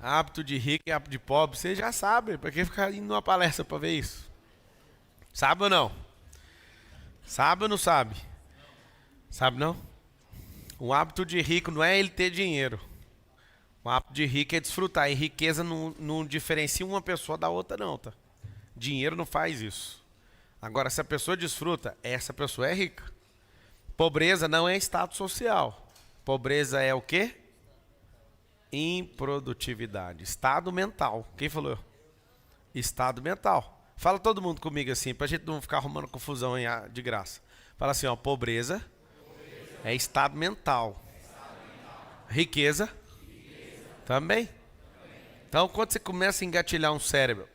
Hábito de rico e hábito de pobre, você já sabe. Pra que ficar indo numa palestra pra ver isso? Sabe ou não? Sabe ou não sabe? Sabe não? O hábito de rico não é ele ter dinheiro. O hábito de rico é desfrutar. E riqueza não diferencia uma pessoa da outra, não, tá? Dinheiro não faz isso. Agora, se a pessoa desfruta, essa pessoa é rica. Pobreza não é status social. Pobreza é o quê? Improdutividade. Estado mental. Quem falou? Estado mental. Fala todo mundo comigo assim, pra gente não ficar arrumando confusão de graça. Fala assim, ó, pobreza é estado mental. Riqueza também. Então, quando você começa a engatilhar um cérebro,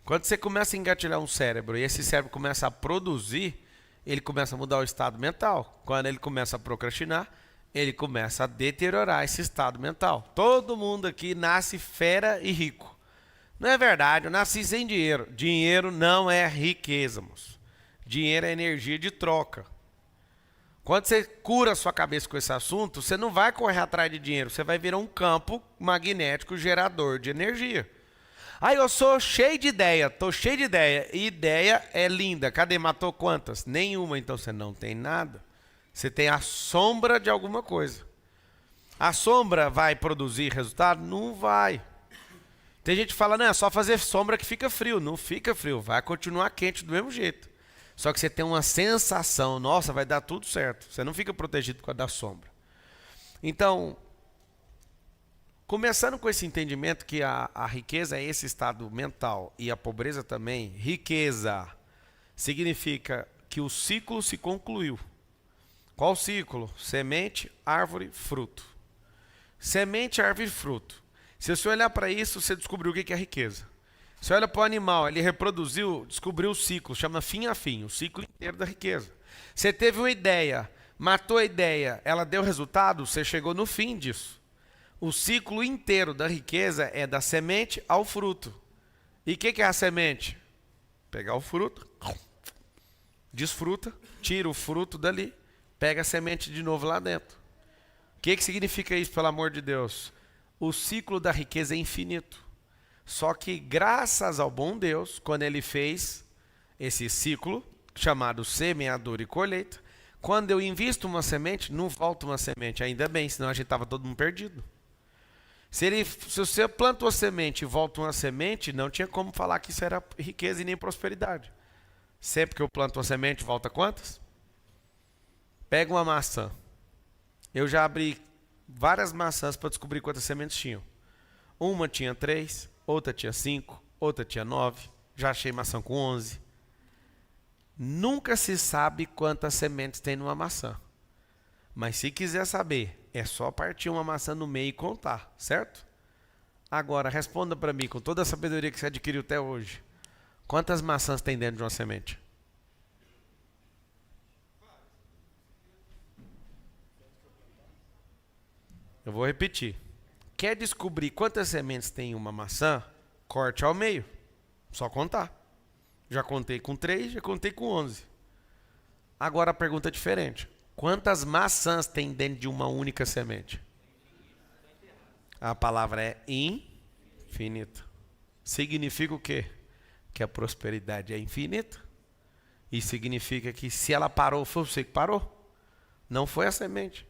quando você começa a engatilhar um cérebro e esse cérebro começa a produzir, ele começa a mudar o estado mental. Quando ele começa a procrastinar, ele começa a deteriorar esse estado mental. Todo mundo aqui nasce fera e rico. Não é verdade, eu nasci sem dinheiro. Dinheiro não é riqueza, moço. Dinheiro é energia de troca. Quando você cura a sua cabeça com esse assunto, você não vai correr atrás de dinheiro, você vai virar um campo magnético gerador de energia. Ah, eu sou cheio de ideia, tô cheio de ideia. E ideia é linda. Cadê? Matou quantas? Nenhuma, então você não tem nada. Você tem a sombra de alguma coisa. A sombra vai produzir resultado? Não vai. Tem gente que fala, não, é só fazer sombra que fica frio. Não fica frio, vai continuar quente do mesmo jeito. Só que você tem uma sensação, nossa, vai dar tudo certo. Você não fica protegido por causa da sombra. Então, começando com esse entendimento que a riqueza é esse estado mental e a pobreza também, riqueza significa que o ciclo se concluiu. Qual ciclo? Semente, árvore, fruto. Semente, árvore e fruto. Se você olhar para isso, você descobriu o que é riqueza. Você olha para o animal, ele reproduziu, descobriu o ciclo, chama fim a fim, o ciclo inteiro da riqueza. Você teve uma ideia, matou a ideia, ela deu resultado, você chegou no fim disso. O ciclo inteiro da riqueza é da semente ao fruto. E o que é a semente? Pegar o fruto, desfruta, tira o fruto dali, pega a semente de novo lá dentro. O que significa isso, pelo amor de Deus? O ciclo da riqueza é infinito. Só que graças ao bom Deus, quando ele fez esse ciclo, chamado semeadura e colheita, quando eu invisto uma semente, não volta uma semente, ainda bem, senão a gente estava todo mundo perdido. Se você planta uma semente e volta uma semente, não tinha como falar que isso era riqueza e nem prosperidade. Sempre que eu planto uma semente, volta quantas? Pega uma maçã. Eu já abri várias maçãs para descobrir quantas sementes tinham. Uma tinha 3, outra tinha 5, outra tinha 9. Já achei maçã com 11. Nunca se sabe quantas sementes tem numa maçã. Mas se quiser saber, é só partir uma maçã no meio e contar, certo? Agora, responda para mim, com toda a sabedoria que você adquiriu até hoje. Quantas maçãs tem dentro de uma semente? Eu vou repetir. Quer descobrir quantas sementes tem uma maçã? Corte ao meio. Só contar. Já contei com 3, já contei com 11. Agora a pergunta é diferente. Quantas maçãs tem dentro de uma única semente? A palavra é infinita. Significa o quê? Que a prosperidade é infinita. E significa que se ela parou, foi você que parou. Não foi a semente.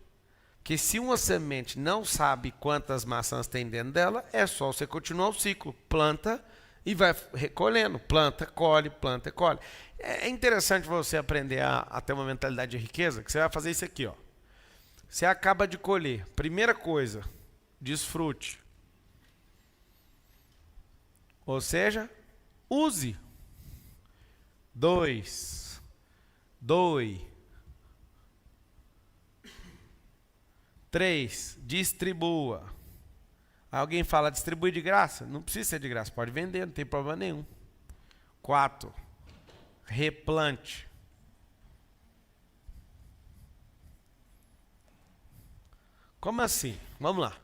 Que se uma semente não sabe quantas maçãs tem dentro dela, é só você continuar o ciclo. Planta e vai recolhendo. Planta, colhe, planta e colhe. É interessante você aprender a ter uma mentalidade de riqueza, que você vai fazer isso aqui, ó. Você acaba de colher. Primeira coisa, desfrute. Ou seja, use. 2. Doe. 3. Distribua. Alguém fala distribuir de graça? Não precisa ser de graça, pode vender, não tem problema nenhum. 4. Replante. Como assim? Vamos lá.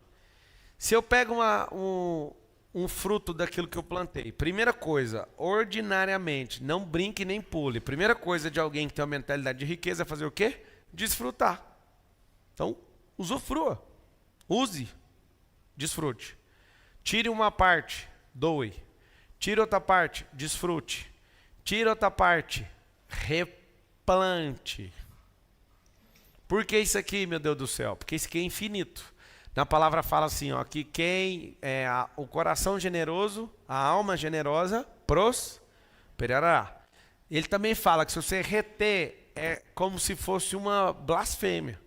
Se eu pego um fruto daquilo que eu plantei, primeira coisa, ordinariamente, não brinque nem pule. Primeira coisa de alguém que tem uma mentalidade de riqueza é fazer o quê? Desfrutar. Então, usufrua. Use. desfrute. Tire uma parte, doe. Tire outra parte, desfrute. Tire outra parte, replante. Por que isso aqui, meu Deus do céu? Porque isso aqui é infinito. Na palavra fala assim, ó, que quem é o coração generoso, a alma generosa, prosperará. Ele também fala que se você reter, é como se fosse uma blasfêmia.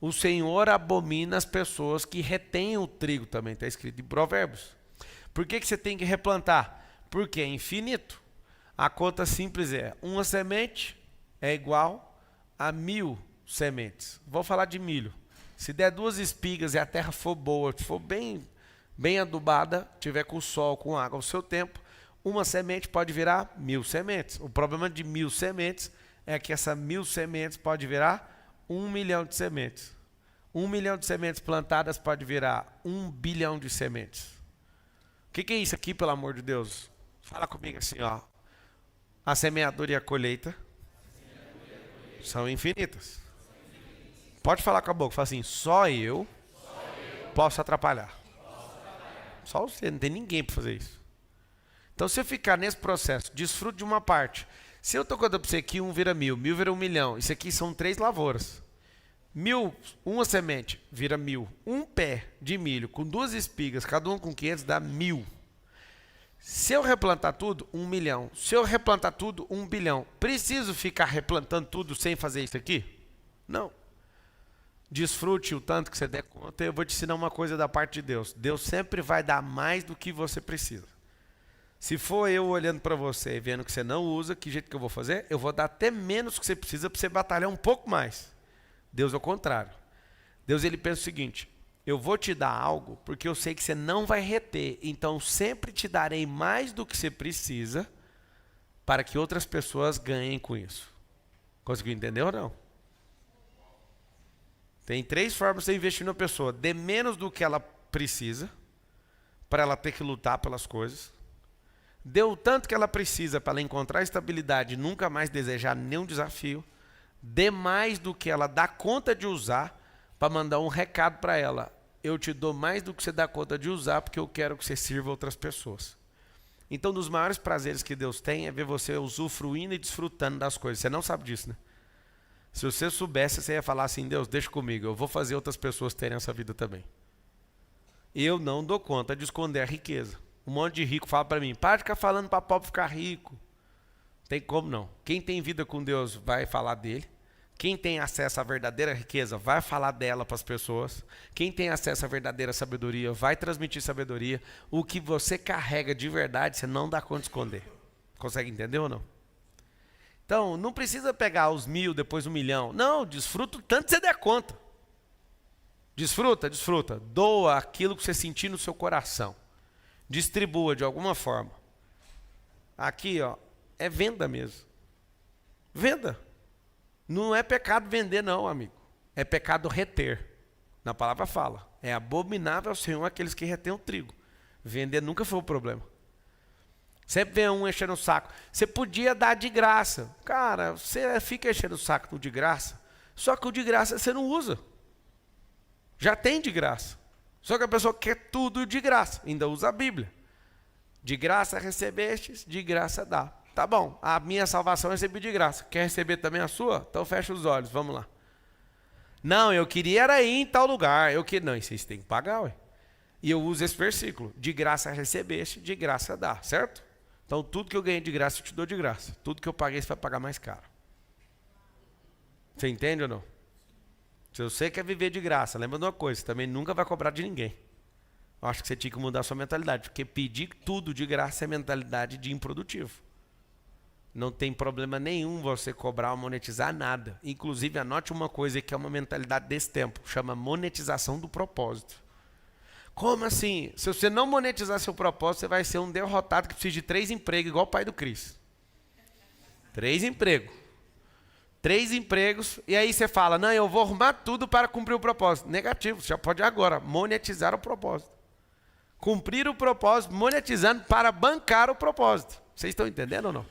O Senhor abomina as pessoas que retêm o trigo também, está escrito em Provérbios. Por que você tem que replantar? Porque é infinito. A conta simples é, uma semente é igual a 1000 sementes. Vou falar de milho. Se der 2 espigas e a terra for boa, for bem adubada, tiver com sol, com água ao seu tempo, uma semente pode virar 1000 sementes. O problema de 1000 sementes é que essa 1000 sementes pode virar 1 milhão de sementes. 1 milhão de sementes plantadas pode virar 1 bilhão de sementes. O que é isso aqui, pelo amor de Deus? Fala comigo assim, ó. A semeadura e a colheita são infinitas. Pode falar com a boca, fala assim, só eu posso atrapalhar. Só você, não tem ninguém para fazer isso. Então, se eu ficar nesse processo, desfruto de uma parte. Se eu estou contando para você que 1 vira 1000, 1000 vira 1 milhão, isso aqui são 3 lavouras. 1000, uma semente vira 1000. Um pé de milho com 2 espigas, cada um com 500, dá 1000. Se eu replantar tudo, 1 milhão. Se eu replantar tudo, 1 bilhão. Preciso ficar replantando tudo sem fazer isso aqui? Não. Desfrute o tanto que você der conta. Eu vou te ensinar uma coisa da parte de Deus. Deus sempre vai dar mais do que você precisa. Se for eu olhando para você e vendo que você não usa, que jeito que eu vou fazer? Eu vou dar até menos que você precisa para você batalhar um pouco mais. Deus é o contrário. Deus ele pensa o seguinte, eu vou te dar algo porque eu sei que você não vai reter, então sempre te darei mais do que você precisa para que outras pessoas ganhem com isso. Conseguiu entender ou não? Tem 3 formas de você investir numa pessoa. Dê menos do que ela precisa, para ela ter que lutar pelas coisas. Dê o tanto que ela precisa para ela encontrar estabilidade e nunca mais desejar nenhum desafio. Dê mais do que ela dá conta de usar, para mandar um recado para ela. Eu te dou mais do que você dá conta de usar, porque eu quero que você sirva outras pessoas. Então, um dos maiores prazeres que Deus tem é ver você usufruindo e desfrutando das coisas. Você não sabe disso, né? Se você soubesse, você ia falar assim, Deus, deixa comigo, eu vou fazer outras pessoas terem essa vida também. Eu não dou conta de esconder a riqueza. Um monte de rico fala para mim, para de ficar falando para pobre ficar rico. Não tem como não. Quem tem vida com Deus vai falar dele. Quem tem acesso à verdadeira riqueza vai falar dela para as pessoas. Quem tem acesso à verdadeira sabedoria vai transmitir sabedoria. O que você carrega de verdade, você não dá conta de esconder. Consegue entender ou não? Então, não precisa pegar os 1000, depois 1 milhão. Não, desfruta o tanto que você der conta. Desfruta, desfruta. Doa aquilo que você sentir no seu coração. Distribua de alguma forma. Aqui, ó, é venda mesmo. Venda. Não é pecado vender não, amigo. É pecado reter. Na palavra fala. É abominável ao Senhor aqueles que retêm o trigo. Vender nunca foi o problema. Sempre vem um enchendo o saco. Você podia dar de graça. Cara, você fica enchendo o saco do de graça. Só que o de graça você não usa. Já tem de graça. Só que a pessoa quer tudo de graça. Ainda usa a Bíblia. De graça recebestes, de graça dá. Tá bom, a minha salvação eu recebi de graça. Quer receber também a sua? Então fecha os olhos, vamos lá. Não, eu queria era ir em tal lugar. Não, isso aí você tem que pagar, ué. E eu uso esse versículo. De graça recebeste, de graça dá, certo? Então tudo que eu ganhei de graça eu te dou de graça. Tudo que eu paguei você vai pagar mais caro. Você entende ou não? Se você quer viver de graça, lembra de uma coisa, você também nunca vai cobrar de ninguém. Eu acho que você tinha que mudar a sua mentalidade, porque pedir tudo de graça é mentalidade de improdutivo. Não tem problema nenhum você cobrar ou monetizar nada. Inclusive, anote uma coisa que é uma mentalidade desse tempo, chama monetização do propósito. Como assim? Se você não monetizar seu propósito, você vai ser um derrotado que precisa de 3 empregos, igual o pai do Cris. 3 empregos. 3 empregos, e aí você fala, não, eu vou arrumar tudo para cumprir o propósito. Negativo, você já pode agora monetizar o propósito. Cumprir o propósito, monetizando para bancar o propósito. Vocês estão entendendo ou não?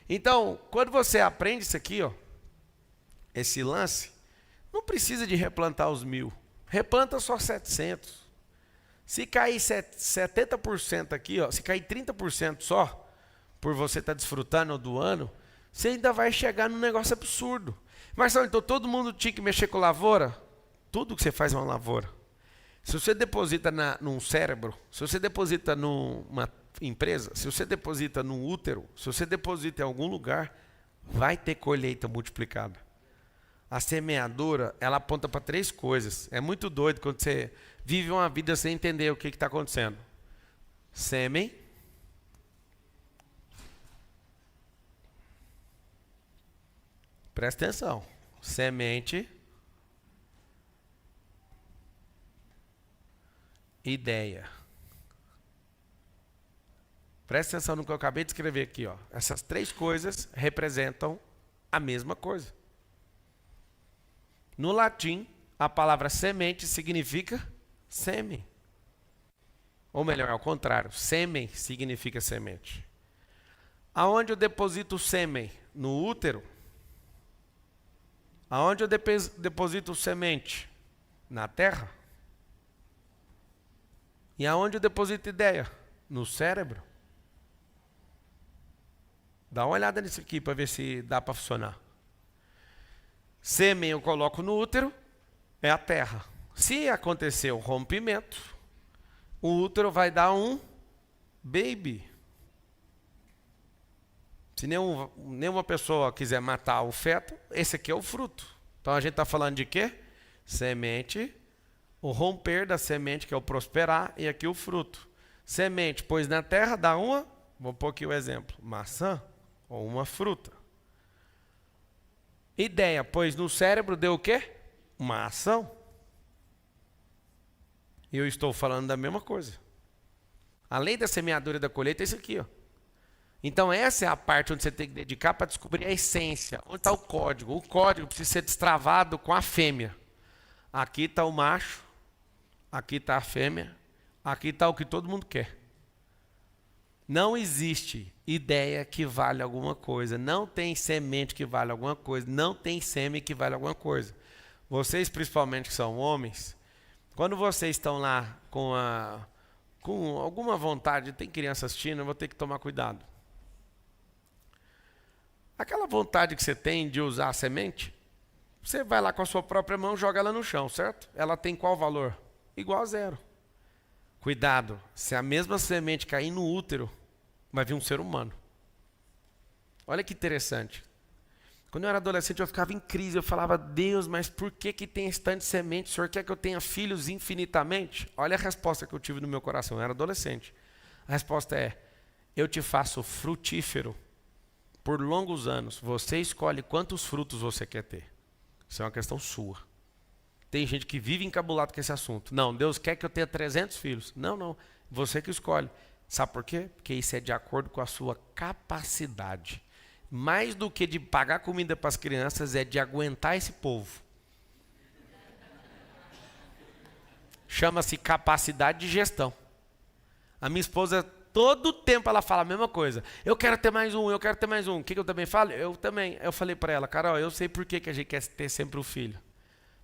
Então, quando você aprende isso aqui, ó, esse lance, não precisa de replantar os 1000. Replanta só 700. Se cair 70% aqui, ó, se cair 30% só, por você estar desfrutando do ano, você ainda vai chegar num negócio absurdo. Marcelo, então todo mundo tinha que mexer com lavoura? Tudo que você faz é uma lavoura. Se você deposita num cérebro, se você deposita numa empresa, se você deposita num útero, se você deposita em algum lugar, vai ter colheita multiplicada. A semeadura, ela aponta para 3 coisas. É muito doido quando você vive uma vida sem entender o que está acontecendo. Sêmen. Presta atenção. Semente. Ideia. Presta atenção no que eu acabei de escrever aqui, ó. Essas 3 coisas representam a mesma coisa. No latim, a palavra semente significa sêmen. Ou melhor, ao contrário, sêmen significa semente. Aonde eu deposito o sêmen? No útero. Aonde eu deposito semente? Na terra. E aonde eu deposito ideia? No cérebro. Dá uma olhada nisso aqui para ver se dá para funcionar. Sêmen eu coloco no útero, é a terra. Se acontecer o rompimento, o útero vai dar um baby. Se nenhuma pessoa quiser matar o feto, esse aqui é o fruto. Então a gente está falando de quê? Semente, o romper da semente, que é o prosperar, e aqui o fruto. Semente, pois na terra dá uma, vou pôr aqui o exemplo, maçã ou uma fruta. Ideia, pois no cérebro deu o quê? Uma ação. E eu estou falando da mesma coisa. A lei da semeadura e da colheita é isso aqui, ó. Então essa é a parte onde você tem que dedicar para descobrir a essência. Onde está o código? O código precisa ser destravado com a fêmea. Aqui está o macho, aqui está a fêmea, aqui está o que todo mundo quer. Não existe ideia que vale alguma coisa. Não tem semente que vale alguma coisa. Não tem sêmen que vale alguma coisa. Vocês, principalmente que são homens, quando vocês estão lá com alguma vontade, tem criança assistindo, eu vou ter que tomar cuidado. Aquela vontade que você tem de usar a semente, você vai lá com a sua própria mão e joga ela no chão, certo? Ela tem qual valor? Igual a 0. Cuidado, se a mesma semente cair no útero, vai vir um ser humano. Olha que interessante. Quando eu era adolescente, eu ficava em crise. Eu falava, Deus, mas por que tem esse tanto de semente? O Senhor quer que eu tenha filhos infinitamente? Olha a resposta que eu tive no meu coração. Eu era adolescente. A resposta é, eu te faço frutífero por longos anos. Você escolhe quantos frutos você quer ter. Isso é uma questão sua. Tem gente que vive encabulado com esse assunto. Não, Deus quer que eu tenha 300 filhos. Não. Você que escolhe. Sabe por quê? Porque isso é de acordo com a sua capacidade. Mais do que de pagar comida para as crianças, é de aguentar esse povo. Chama-se capacidade de gestão. A minha esposa, todo tempo, ela fala a mesma coisa. Eu quero ter mais um, eu quero ter mais um. O que eu também falo? Eu também. Eu falei para ela, Carol, eu sei por que a gente quer ter sempre um filho.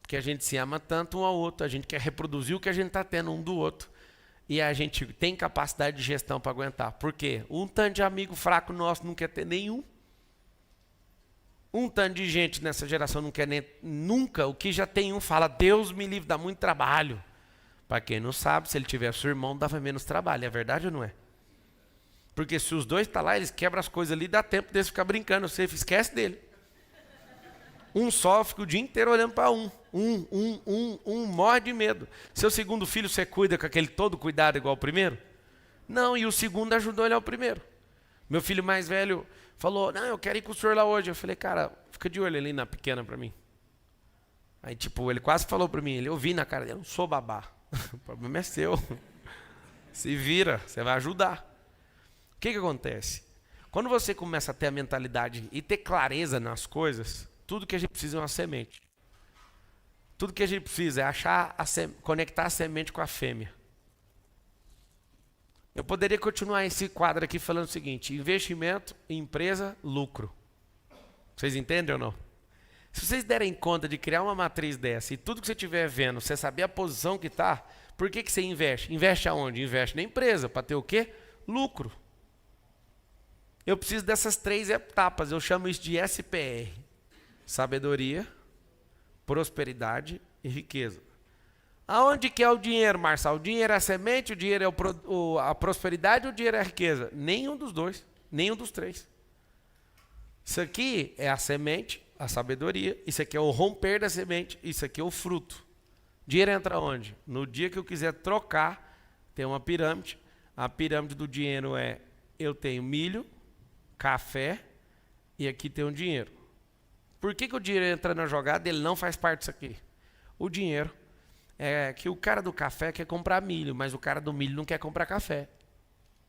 Porque a gente se ama tanto um ao outro, a gente quer reproduzir o que a gente está tendo um do outro. E a gente tem capacidade de gestão para aguentar. Por quê? Um tanto de amigo fraco nosso não quer ter nenhum. Um tanto de gente nessa geração não quer nem nunca. O que já tem um fala, Deus me livre, dá muito trabalho. Para quem não sabe, se ele tivesse o irmão, dava menos trabalho. É verdade ou não é? Porque se os dois estão lá, eles quebram as coisas ali, dá tempo deles ficar brincando. Você esquece dele. Um só fica o dia inteiro olhando para um. Morre de medo. Seu segundo filho, você cuida com aquele todo cuidado igual o primeiro? Não, e o segundo ajudou ele ao primeiro. Meu filho mais velho falou, não, eu quero ir com o senhor lá hoje. Eu falei, cara, fica de olho ali na pequena para mim. Aí tipo, ele quase falou para mim, eu vi na cara dele, eu não sou babá. O problema é seu. Se vira, você vai ajudar. O que acontece? Quando você começa a ter a mentalidade e ter clareza nas coisas, tudo que a gente precisa é uma semente. Tudo que a gente precisa é conectar a semente com a fêmea. Eu poderia continuar esse quadro aqui falando o seguinte, investimento, empresa, lucro. Vocês entendem ou não? Se vocês derem conta de criar uma matriz dessa e tudo que você estiver vendo, você saber a posição que está, Por que você investe? Investe aonde? Investe na empresa, para ter o quê? Lucro. Eu preciso dessas 3 etapas, eu chamo isso de SPR. Sabedoria, prosperidade e riqueza. Aonde que é o dinheiro, Marçal? O dinheiro é a semente, o dinheiro é a prosperidade, o dinheiro é a riqueza? Nenhum dos dois, nenhum dos 3. Isso aqui é a semente, a sabedoria, isso aqui é o romper da semente, isso aqui é o fruto. Dinheiro entra onde? No dia que eu quiser trocar, tem uma pirâmide. A pirâmide do dinheiro é, eu tenho milho, café e aqui tem um dinheiro. Por que o dinheiro entra na jogada e ele não faz parte disso aqui? O dinheiro é que o cara do café quer comprar milho, mas o cara do milho não quer comprar café.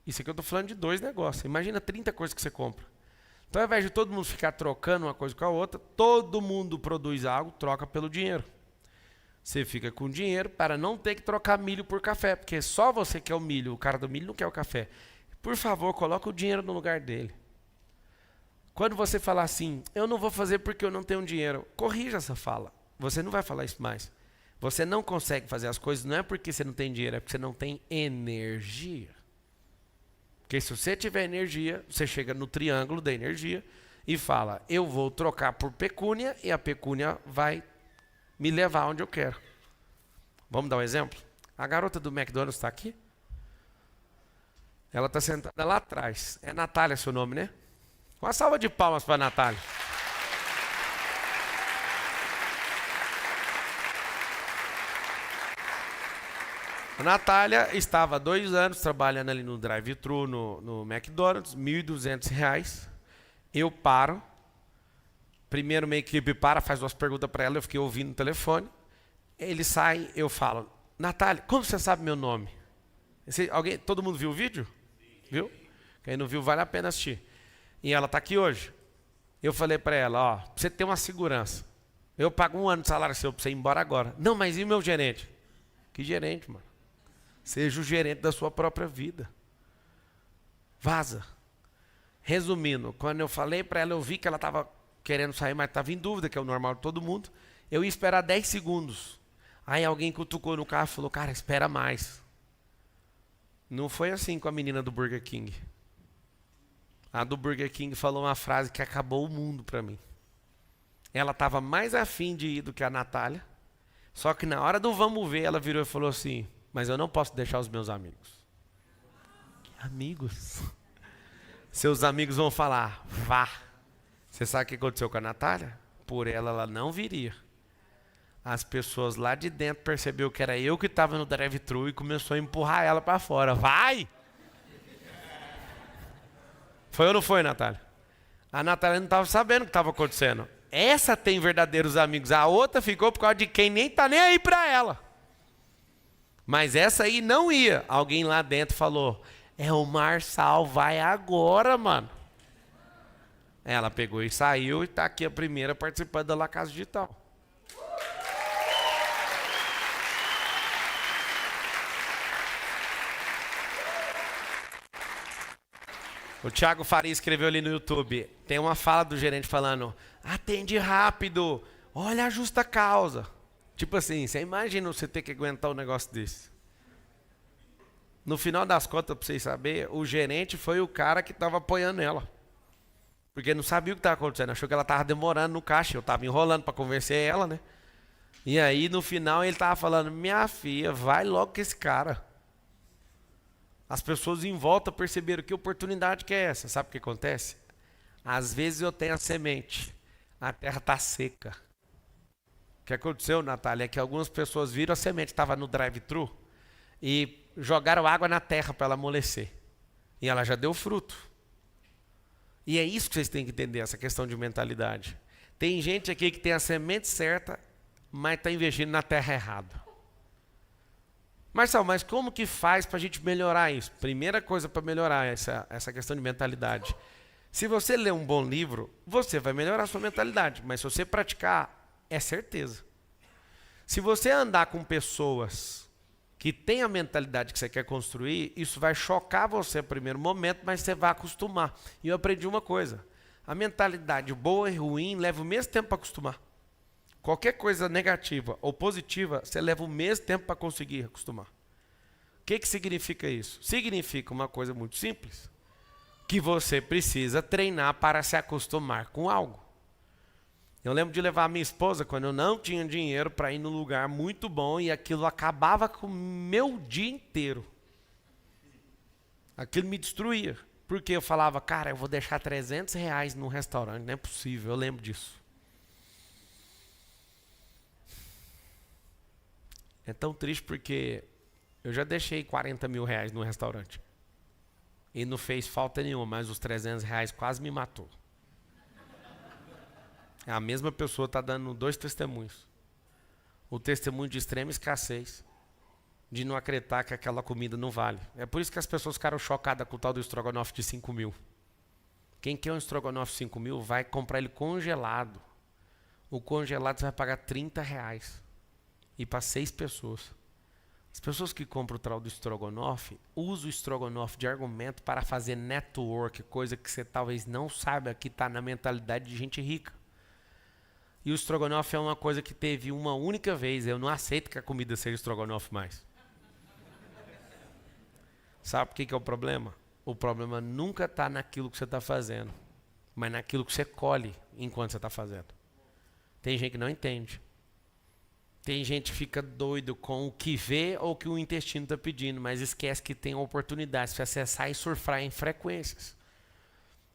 Isso aqui eu estou falando de 2 negócios. Imagina 30 coisas que você compra. Então, ao invés de todo mundo ficar trocando uma coisa com a outra, todo mundo produz algo, troca pelo dinheiro. Você fica com dinheiro para não ter que trocar milho por café, porque só você quer o milho, o cara do milho não quer o café. Por favor, coloque o dinheiro no lugar dele. Quando você falar assim, eu não vou fazer porque eu não tenho dinheiro, corrija essa fala. Você não vai falar isso mais. Você não consegue fazer as coisas, não é porque você não tem dinheiro, é porque você não tem energia. Porque se você tiver energia, você chega no triângulo da energia e fala, eu vou trocar por pecúnia e a pecúnia vai me levar onde eu quero. Vamos dar um exemplo? A garota do McDonald's está aqui? Ela está sentada lá atrás. É Natália seu nome, né? Uma salva de palmas para a Natália. A Natália estava há 2 anos trabalhando ali no drive-thru, no McDonald's, R$1.200. Eu paro. Primeiro minha equipe para, faz 2 perguntas para ela, eu fiquei ouvindo no telefone. Ele sai, eu falo, Natália, como você sabe meu nome? Todo mundo viu o vídeo? Viu? Quem não viu, vale a pena assistir. E ela está aqui hoje. Eu falei para ela, ó, pra você ter uma segurança. Eu pago 1 ano de salário seu para você ir embora agora. Não, mas e o meu gerente? Que gerente, mano? Seja o gerente da sua própria vida. Vaza. Resumindo, quando eu falei para ela, eu vi que ela estava querendo sair, mas estava em dúvida, que é o normal de todo mundo. Eu ia esperar 10 segundos. Aí alguém cutucou no carro e falou, cara, espera mais. Não foi assim com a menina do Burger King. A do Burger King falou uma frase que acabou o mundo para mim. Ela estava mais afim de ir do que a Natália. Só que na hora do vamos ver, ela virou e falou assim, mas eu não posso deixar os meus amigos. Que amigos? Seus amigos vão falar, vá. Você sabe o que aconteceu com a Natália? Por ela não viria. As pessoas lá de dentro perceberam que era eu que estava no drive-thru e começou a empurrar ela para fora. Vai! Foi ou não foi, Natália? A Natália não estava sabendo o que estava acontecendo. Essa tem verdadeiros amigos. A outra ficou por causa de quem nem está nem aí para ela. Mas essa aí não ia. Alguém lá dentro falou, é o Marçal, vai agora, mano. Ela pegou e saiu e está aqui a primeira participando da La Casa Digital. O Thiago Faria escreveu ali no YouTube, tem uma fala do gerente falando, atende rápido, olha a justa causa. Tipo assim, você imagina você ter que aguentar um negócio desse. No final das contas, para vocês saberem, o gerente foi o cara que estava apoiando ela. Porque não sabia o que estava acontecendo, achou que ela estava demorando no caixa, eu estava enrolando para convencer ela, né? E aí no final ele estava falando, minha filha, vai logo com esse cara. As pessoas em volta perceberam que oportunidade que é essa. Sabe o que acontece? Às vezes eu tenho a semente, a terra está seca. O que aconteceu, Natália, é que algumas pessoas viram a semente, estava no drive-thru, e jogaram água na terra para ela amolecer. E ela já deu fruto. E é isso que vocês têm que entender, essa questão de mentalidade. Tem gente aqui que tem a semente certa, mas está investindo na terra errada. Marcelo, mas como que faz para a gente melhorar isso? Primeira coisa para melhorar essa questão de mentalidade. Se você ler um bom livro, você vai melhorar a sua mentalidade. Mas se você praticar, é certeza. Se você andar com pessoas que têm a mentalidade que você quer construir, isso vai chocar você no primeiro momento, mas você vai acostumar. E eu aprendi uma coisa. A mentalidade boa e ruim leva o mesmo tempo para acostumar. Qualquer coisa negativa ou positiva, você leva o mesmo tempo para conseguir acostumar. que significa isso? Significa uma coisa muito simples. Que você precisa treinar para se acostumar com algo. Eu lembro de levar a minha esposa quando eu não tinha dinheiro para ir num lugar muito bom e aquilo acabava com o meu dia inteiro. Aquilo me destruía. Porque eu falava, cara, eu vou deixar R$300 num restaurante, não é possível, eu lembro disso. É tão triste porque eu já deixei R$40 mil num restaurante. E não fez falta nenhuma, mas os R$300 quase me matou. A mesma pessoa está dando 2 testemunhos. O testemunho de extrema escassez, de não acreditar que aquela comida não vale. É por isso que as pessoas ficaram chocadas com o tal do estrogonofe de 5 mil. Quem quer um estrogonofe de 5 mil vai comprar ele congelado. O congelado você vai pagar R$30. E para 6 pessoas. As pessoas que compram o tal do estrogonofe, usam o estrogonofe de argumento para fazer network, coisa que você talvez não saiba que está na mentalidade de gente rica. E o estrogonofe é uma coisa que teve uma única vez. Eu não aceito que a comida seja estrogonofe mais. Sabe por que é o problema? O problema nunca está naquilo que você está fazendo, mas naquilo que você colhe enquanto você está fazendo. Tem gente que não entende. Tem gente que fica doido com o que vê ou o que o intestino está pedindo, mas esquece que tem oportunidades para acessar e surfar em frequências.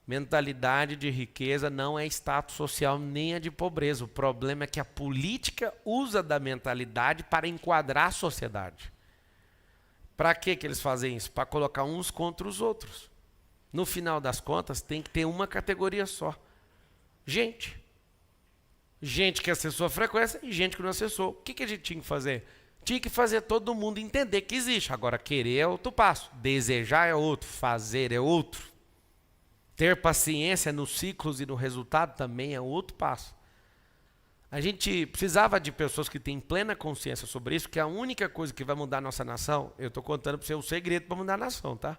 Mentalidade de riqueza não é status social nem a de pobreza. O problema é que a política usa da mentalidade para enquadrar a sociedade. Para que eles fazem isso? Para colocar uns contra os outros. No final das contas, tem que ter uma categoria só. Gente. Gente que acessou a frequência e gente que não acessou. O que a gente tinha que fazer? Tinha que fazer todo mundo entender que existe. Agora, querer é outro passo. Desejar é outro. Fazer é outro. Ter paciência nos ciclos e no resultado também é outro passo. A gente precisava de pessoas que têm plena consciência sobre isso, que a única coisa que vai mudar a nossa nação, eu estou contando para você o segredo para mudar a nação, tá?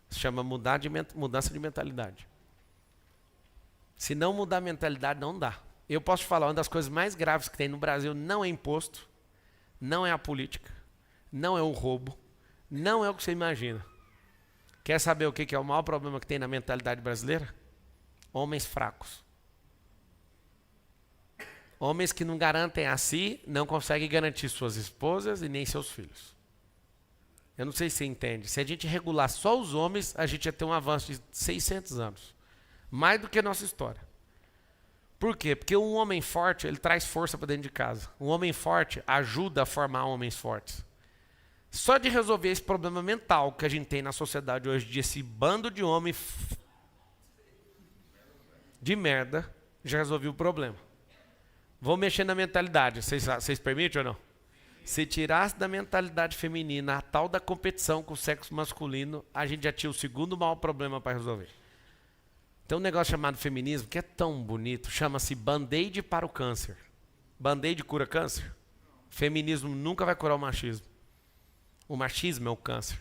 Se chama mudança de mentalidade. Se não mudar a mentalidade, não dá. Eu posso te falar, uma das coisas mais graves que tem no Brasil não é imposto, não é a política, não é o roubo, não é o que você imagina. Quer saber o que é o maior problema que tem na mentalidade brasileira? Homens fracos. Homens que não garantem a si, não conseguem garantir suas esposas e nem seus filhos. Eu não sei se você entende. Se a gente regular só os homens, a gente ia ter um avanço de 600 anos. Mais do que a nossa história. Por quê? Porque um homem forte, ele traz força para dentro de casa. Um homem forte ajuda a formar homens fortes. Só de resolver esse problema mental que a gente tem na sociedade hoje, de esse bando de homem de merda, já resolvi o problema. Vou mexer na mentalidade. Vocês permitem ou não? Se tirasse da mentalidade feminina a tal da competição com o sexo masculino, a gente já tinha o segundo maior problema para resolver. Tem um negócio chamado feminismo que é tão bonito, chama-se Band-Aid para o câncer. Band-Aid cura câncer? Feminismo nunca vai curar o machismo. O machismo é o câncer.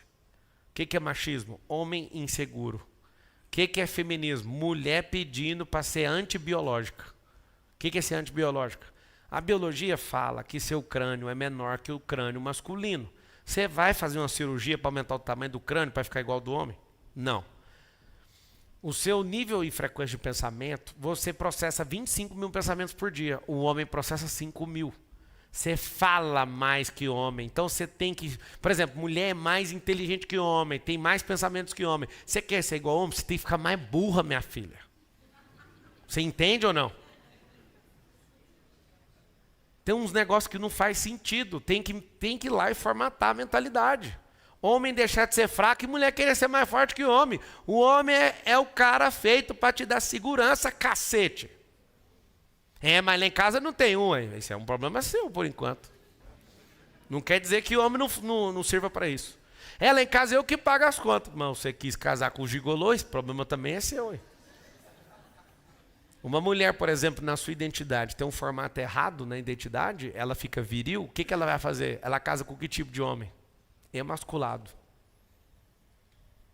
O que é machismo? Homem inseguro. O que é feminismo? Mulher pedindo para ser antibiológica. O que é ser antibiológica? A biologia fala que seu crânio é menor que o crânio masculino. Você vai fazer uma cirurgia para aumentar o tamanho do crânio para ficar igual ao do homem? Não. O seu nível e frequência de pensamento, você processa 25 mil pensamentos por dia. O homem processa 5 mil. Você fala mais que homem. Então você tem que... Por exemplo, mulher é mais inteligente que homem. Tem mais pensamentos que homem. Você quer ser igual a homem? Você tem que ficar mais burra, minha filha. Você entende ou não? Tem uns negócios que não faz sentido. Tem que ir lá e formatar a mentalidade. Homem deixar de ser fraco e mulher querer ser mais forte que homem. O homem é o cara feito para te dar segurança, cacete. Mas lá em casa não tem um. Esse é um problema seu, por enquanto. Não quer dizer que o homem não sirva para isso. Lá em casa eu que pago as contas. Mas você quis casar com o gigolô, esse problema também é seu. Hein? Uma mulher, por exemplo, na sua identidade, tem um formato errado na identidade, ela fica viril, o que ela vai fazer? Ela casa com que tipo de homem? Emasculado.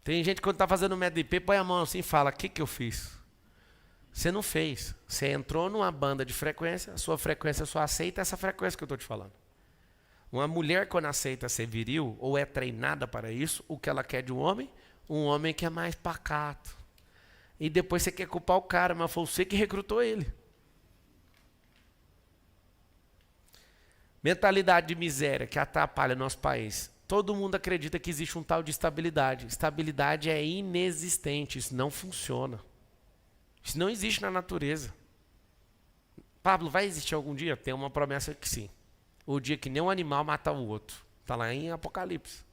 Tem gente que quando está fazendo um MDP, põe a mão assim e fala, o que eu fiz? Você não fez. Você entrou numa banda de frequência, a sua frequência só aceita essa frequência que eu estou te falando. Uma mulher, quando aceita ser viril, ou é treinada para isso, o que ela quer de um homem que é mais pacato. E depois você quer culpar o cara, mas foi você que recrutou ele. Mentalidade de miséria que atrapalha nosso país. Todo mundo acredita que existe um tal de estabilidade. Estabilidade é inexistente, isso não funciona. Isso não existe na natureza. Pablo, vai existir algum dia? Tem uma promessa que sim. O dia que nenhum animal mata o outro. Está lá em Apocalipse.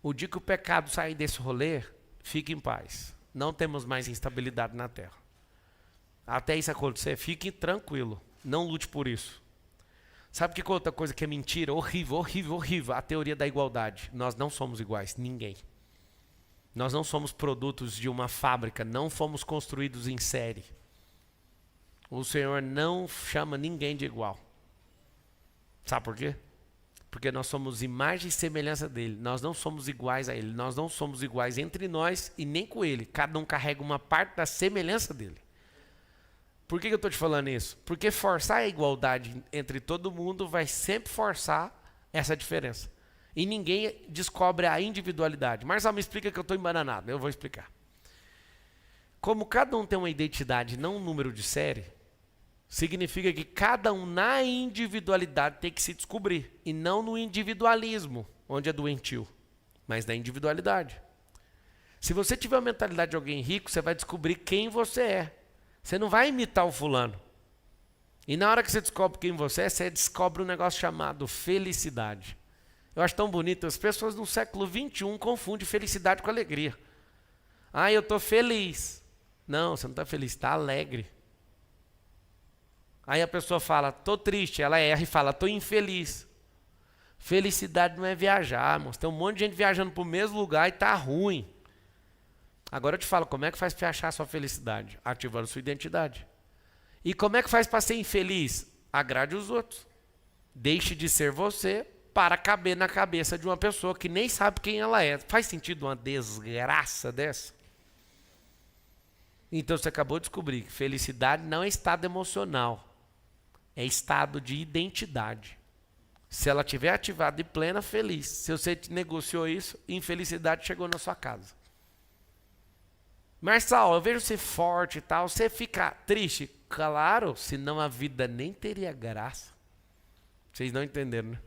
O dia que o pecado sair desse rolê, fique em paz. Não temos mais instabilidade na terra. Até isso acontecer, fique tranquilo. Não lute por isso. Sabe que outra coisa que é mentira? Horrível, horrível, horrível. A teoria da igualdade. Nós não somos iguais, ninguém. Nós não somos produtos de uma fábrica, não fomos construídos em série. O Senhor não chama ninguém de igual. Sabe por quê? Porque nós somos imagem e semelhança dele. Nós não somos iguais a ele. Nós não somos iguais entre nós e nem com ele. Cada um carrega uma parte da semelhança dele. Por que eu estou te falando isso? Porque forçar a igualdade entre todo mundo vai sempre forçar essa diferença. E ninguém descobre a individualidade. Marcelo, me explica que eu estou embananado. Eu vou explicar. Como cada um tem uma identidade, não um número de série, significa que cada um na individualidade tem que se descobrir. E não no individualismo, onde é doentio, mas na individualidade. Se você tiver a mentalidade de alguém rico, você vai descobrir quem você é. Você não vai imitar o fulano. E na hora que você descobre quem você é, você descobre um negócio chamado felicidade. Eu acho tão bonito, as pessoas no século XXI confundem felicidade com alegria. Ah, eu estou feliz. Não, você não está feliz, está alegre. Aí a pessoa fala, estou triste, ela erra e fala, estou infeliz. Felicidade não é viajar, irmãos. Tem um monte de gente viajando para o mesmo lugar e está ruim. Agora eu te falo, como é que faz para achar a sua felicidade? Ativando sua identidade. E como é que faz para ser infeliz? Agrade os outros. Deixe de ser você para caber na cabeça de uma pessoa que nem sabe quem ela é. Faz sentido uma desgraça dessa? Então você acabou de descobrir que felicidade não é estado emocional. É estado de identidade. Se ela estiver ativada e plena, feliz. Se você negociou isso, infelicidade chegou na sua casa. Marçal, eu vejo você forte e tal, você fica triste? Claro, senão a vida nem teria graça. Vocês não entenderam, né?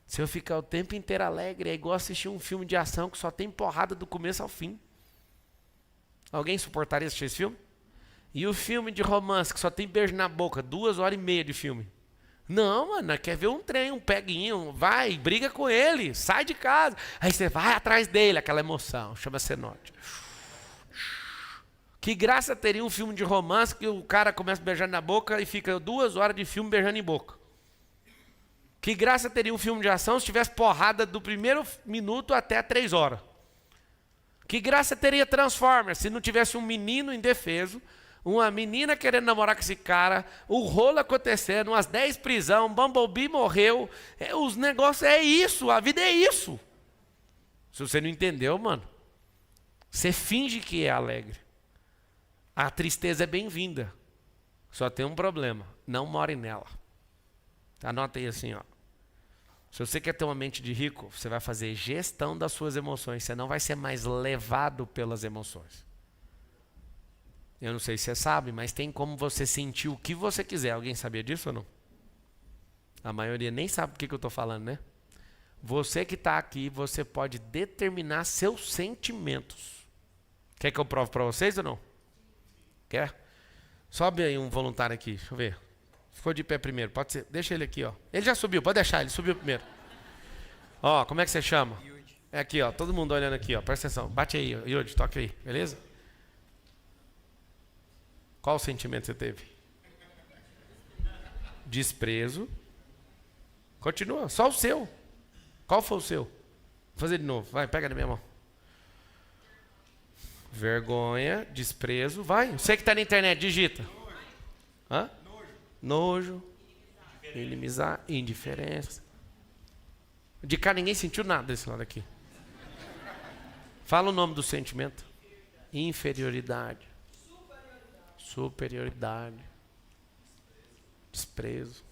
Se eu ficar o tempo inteiro alegre, é igual assistir um filme de ação que só tem porrada do começo ao fim. Alguém suportaria assistir esse filme? E o filme de romance que só tem beijo na boca, 2h30 de filme. Não, mano, quer ver um trem, um peguinho, vai, briga com ele, sai de casa. Aí você vai atrás dele, aquela emoção, chama cenote. Que graça teria um filme de romance que o cara começa a beijar na boca e fica 2 horas de filme beijando em boca? Que graça teria um filme de ação se tivesse porrada do primeiro minuto até 3 horas? Que graça teria Transformers se não tivesse um menino indefeso, uma menina querendo namorar com esse cara, o rolo acontecendo, umas 10 prisão, Bumblebee morreu, os negócios é isso, a vida é isso. Se você não entendeu, mano, você finge que é alegre. A tristeza é bem-vinda. Só tem um problema. Não more nela. Anota aí assim, ó. Se você quer ter uma mente de rico, você vai fazer gestão das suas emoções. Você não vai ser mais levado pelas emoções. Eu não sei se você sabe, mas tem como você sentir o que você quiser. Alguém sabia disso ou não? A maioria nem sabe do que eu estou falando, né? Você que está aqui, você pode determinar seus sentimentos. Quer que eu prove para vocês ou não? Quer? Sobe aí um voluntário aqui, deixa eu ver. Ficou de pé primeiro, pode ser. Deixa ele aqui, ó. Ele já subiu, pode deixar, ele subiu primeiro. Ó, como é que você chama? É aqui, ó, todo mundo olhando aqui, ó. Presta atenção, bate aí, Yudi, toca aí, beleza? Qual sentimento você teve? Desprezo. Continua, só o seu. Qual foi o seu? Vou fazer de novo, vai, pega na minha mão. Vergonha, desprezo, vai. Você que está na internet, digita. Hã? Nojo. Inimizar, indiferença. De cá ninguém sentiu nada desse lado aqui. Fala o nome do sentimento. Inferioridade. Superioridade. Desprezo.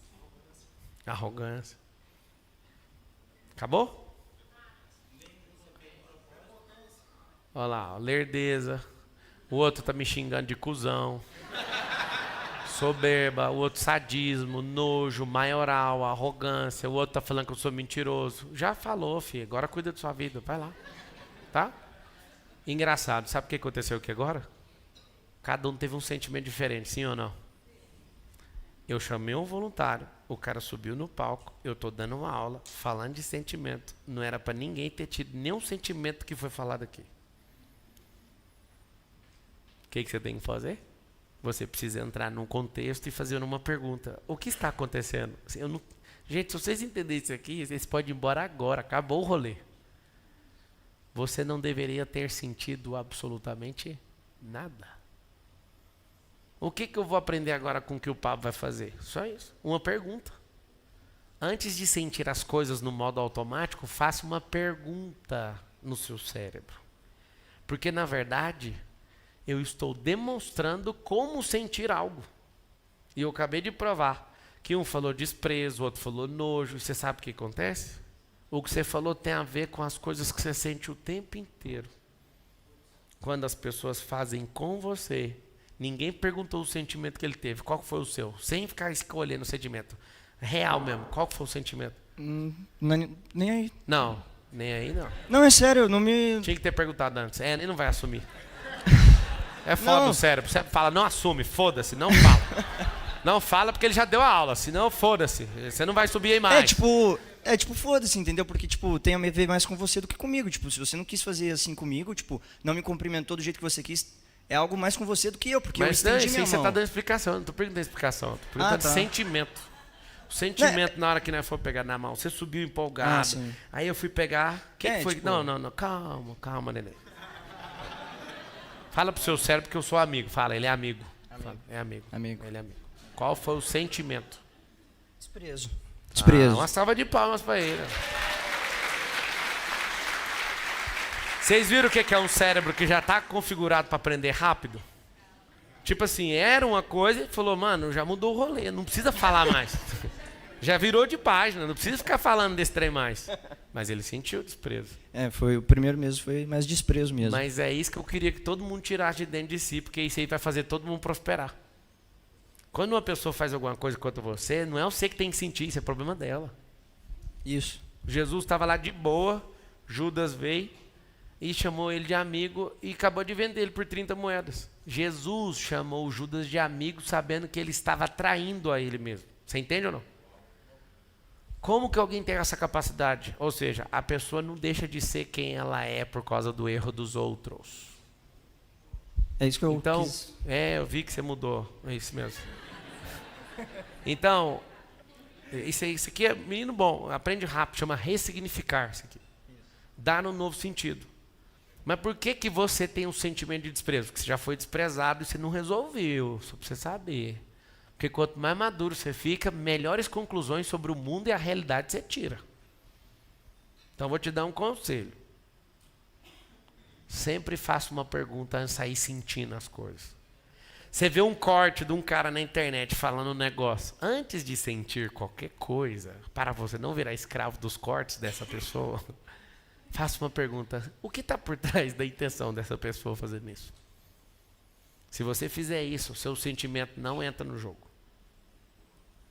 Arrogância. Acabou? Olha lá, lerdeza. O outro tá me xingando de cuzão. Soberba, o outro sadismo, nojo, maioral, arrogância. O outro tá falando que eu sou mentiroso. Já falou, filho. Agora cuida da sua vida. Vai lá. Tá? Engraçado. Sabe o que aconteceu aqui agora? Cada um teve um sentimento diferente, sim ou não? Eu chamei um voluntário. O cara subiu no palco. Eu tô dando uma aula falando de sentimento. Não era para ninguém ter tido nenhum sentimento que foi falado aqui. O que você tem que fazer? Você precisa entrar num contexto e fazer uma pergunta. O que está acontecendo? Gente, se vocês entenderem isso aqui, vocês podem ir embora agora. Acabou o rolê. Você não deveria ter sentido absolutamente nada. O que eu vou aprender agora com o que o Pablo vai fazer? Só isso. Uma pergunta. Antes de sentir as coisas no modo automático, faça uma pergunta no seu cérebro. Porque, na verdade, eu estou demonstrando como sentir algo. E eu acabei de provar que um falou desprezo, o outro falou nojo. E você sabe o que acontece? O que você falou tem a ver com as coisas que você sente o tempo inteiro. Quando as pessoas fazem com você, ninguém perguntou o sentimento que ele teve. Qual foi o seu? Sem ficar escolhendo o sentimento. Real mesmo. Qual foi o sentimento? Nem aí. Não, nem aí não. Não, é sério, não me... Tinha que ter perguntado antes. Ele não vai assumir. É foda o cérebro. Você fala, não assume, foda-se, não fala. Não fala porque ele já deu a aula, senão foda-se. Você não vai subir aí mais. É tipo, foda-se, entendeu? Porque, tipo, tem a ver mais com você do que comigo. Tipo, se você não quis fazer assim comigo, tipo, não me cumprimentou do jeito que você quis, é algo mais com você do que eu, porque mas eu estendi minha mão. Você tá dando explicação, eu não tô perguntando explicação. Eu tô perguntando sentimento. O sentimento na hora que nós for pegar na mão. Você subiu empolgado. Aí eu fui pegar. Quem foi? Tipo... Não. Calma, neném. Fala pro seu cérebro que eu sou amigo. Fala, ele é amigo. Fala, é amigo. Ele é amigo. Qual foi o sentimento? Desprezo. Uma salva de palmas para ele. Vocês viram o que é um cérebro que já está configurado para aprender rápido? Tipo assim, era uma coisa e falou, mano, já mudou o rolê, não precisa falar mais. Já virou de página, não precisa ficar falando desse trem mais. Mas ele sentiu desprezo. Foi o primeiro mesmo, foi mais desprezo mesmo. Mas é isso que eu queria que todo mundo tirasse de dentro de si, porque isso aí vai fazer todo mundo prosperar. Quando uma pessoa faz alguma coisa contra você, não é você que tem que sentir, isso é problema dela. Isso. Jesus estava lá de boa, Judas veio e chamou ele de amigo e acabou de vender ele por 30 moedas. Jesus chamou Judas de amigo sabendo que ele estava traindo a ele mesmo. Você entende ou não? Como que alguém tem essa capacidade? Ou seja, a pessoa não deixa de ser quem ela é por causa do erro dos outros. É isso que eu então, quis. eu vi que você mudou. É isso mesmo. Então, isso aqui é menino bom. Aprende rápido, chama ressignificar isso aqui. Dar um novo sentido. Mas por que você tem um sentimento de desprezo? Porque você já foi desprezado e você não resolveu. Só para você saber. Porque quanto mais maduro você fica, melhores conclusões sobre o mundo e a realidade você tira. Então, vou te dar um conselho. Sempre faça uma pergunta antes de sair sentindo as coisas. Você vê um corte de um cara na internet falando um negócio. Antes de sentir qualquer coisa, para você não virar escravo dos cortes dessa pessoa, faça uma pergunta. O que está por trás da intenção dessa pessoa fazendo isso? Se você fizer isso, seu sentimento não entra no jogo.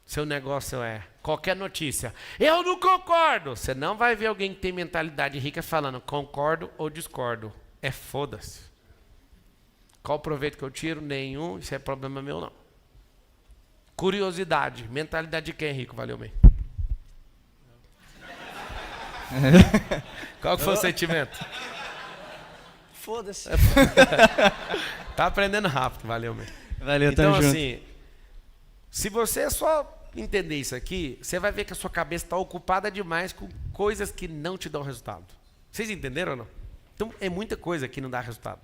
Seu negócio é qualquer notícia. Eu não concordo. Você não vai ver alguém que tem mentalidade rica falando concordo ou discordo. É foda-se. Qual o proveito que eu tiro? Nenhum. Isso é problema meu, não. Curiosidade. Mentalidade de quem é rico? Valeu, bem. Qual que foi o sentimento? Foda-se. Tá aprendendo rápido. Valeu, bem. Valeu, então, tamo junto. assim, se você só entender isso aqui, você vai ver que a sua cabeça está ocupada demais com coisas que não te dão resultado. Vocês entenderam ou não? Então, é muita coisa que não dá resultado.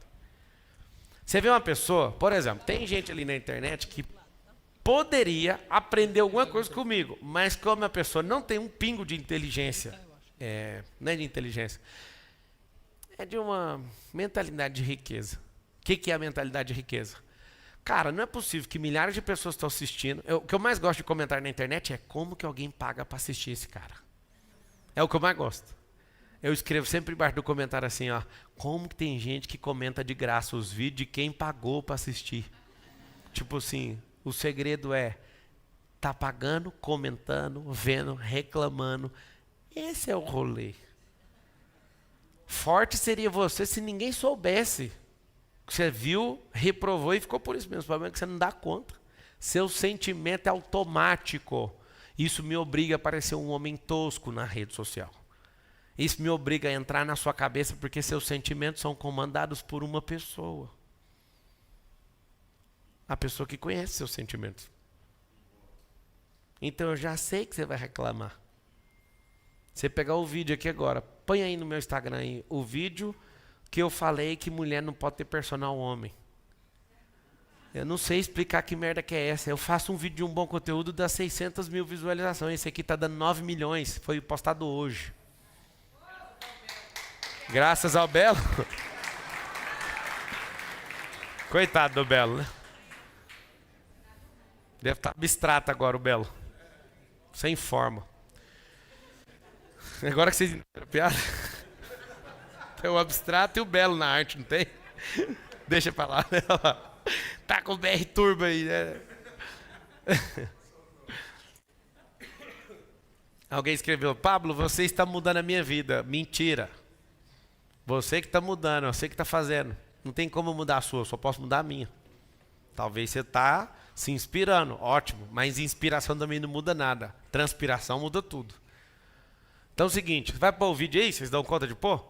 Você vê uma pessoa, por exemplo, tem gente ali na internet que poderia aprender alguma coisa comigo, mas como a pessoa não tem um pingo de inteligência, não é de inteligência, é de uma mentalidade de riqueza. O que é a mentalidade de riqueza? Cara, não é possível que milhares de pessoas estão assistindo. O que eu mais gosto de comentar na internet é como que alguém paga para assistir esse cara. É o que eu mais gosto. Eu escrevo sempre embaixo do comentário assim, ó. Como que tem gente que comenta de graça os vídeos de quem pagou para assistir? Tipo assim, o segredo é tá pagando, comentando, vendo, reclamando. Esse é o rolê. Forte seria você se ninguém soubesse. Você viu, reprovou e ficou por isso mesmo. O problema é que você não dá conta. Seu sentimento é automático. Isso me obriga a parecer um homem tosco na rede social. Isso me obriga a entrar na sua cabeça porque seus sentimentos são comandados por uma pessoa. A pessoa que conhece seus sentimentos. Então eu já sei que você vai reclamar. Você pegar o vídeo aqui agora, põe aí no meu Instagram aí, o vídeo que eu falei que mulher não pode ter personal homem. Eu não sei explicar que merda que é essa. Eu faço um vídeo de um bom conteúdo, dá 600 mil visualizações. Esse aqui tá dando 9 milhões. Foi postado hoje. Graças ao Belo. Coitado do Belo, né? Deve estar abstrato agora o Belo. Sem forma. Agora que vocês entenderam a piada. Tem o abstrato e o Belo na arte, não tem? Deixa pra lá, né? Tá com o BR Turbo aí, né? Alguém escreveu, Pablo, você está mudando a minha vida. Mentira. Você que está mudando, você que está fazendo. Não tem como mudar a sua, só posso mudar a minha. Talvez você está se inspirando, ótimo. Mas inspiração também não muda nada. Transpiração muda tudo. Então é o seguinte, vai pôr o vídeo aí, vocês dão conta de pôr?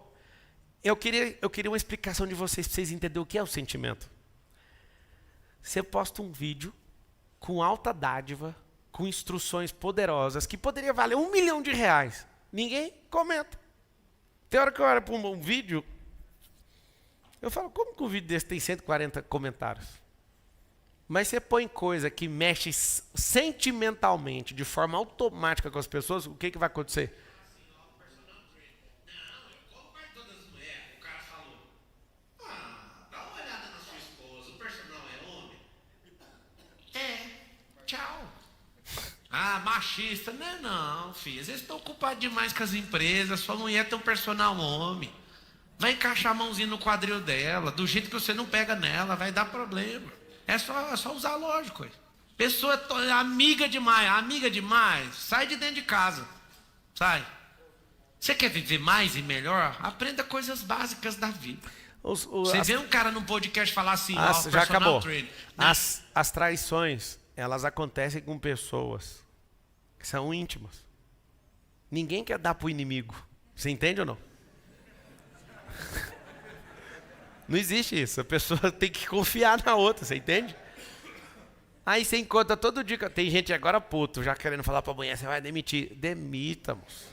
Eu queria uma explicação de vocês, para vocês entenderem o que é o sentimento. Você posta um vídeo com alta dádiva, com instruções poderosas, que poderia valer R$1 milhão. Ninguém comenta. Tem hora que eu olho para um vídeo, eu falo, como que um vídeo desse tem 140 comentários? Mas você põe coisa que mexe sentimentalmente, de forma automática com as pessoas, o que vai acontecer? Ah, machista. Não, filho. Vocês estão ocupados demais com as empresas. Sua mulher tem um personal homem. Vai encaixar a mãozinha no quadril dela. Do jeito que você não pega nela, vai dar problema. É só usar lógico. Pessoa amiga demais. Sai de dentro de casa. Sai. Você quer viver mais e melhor? Aprenda coisas básicas da vida. Você vê um cara num podcast falar assim, já acabou. Trainer, né? As traições, elas acontecem com pessoas que são íntimas. Ninguém quer dar para o inimigo. Você entende ou não? Não existe isso. A pessoa tem que confiar na outra, você entende? Aí você encontra todo dia. Tem gente agora puto, já querendo falar para a mulher, você vai demitir. Demita, moço.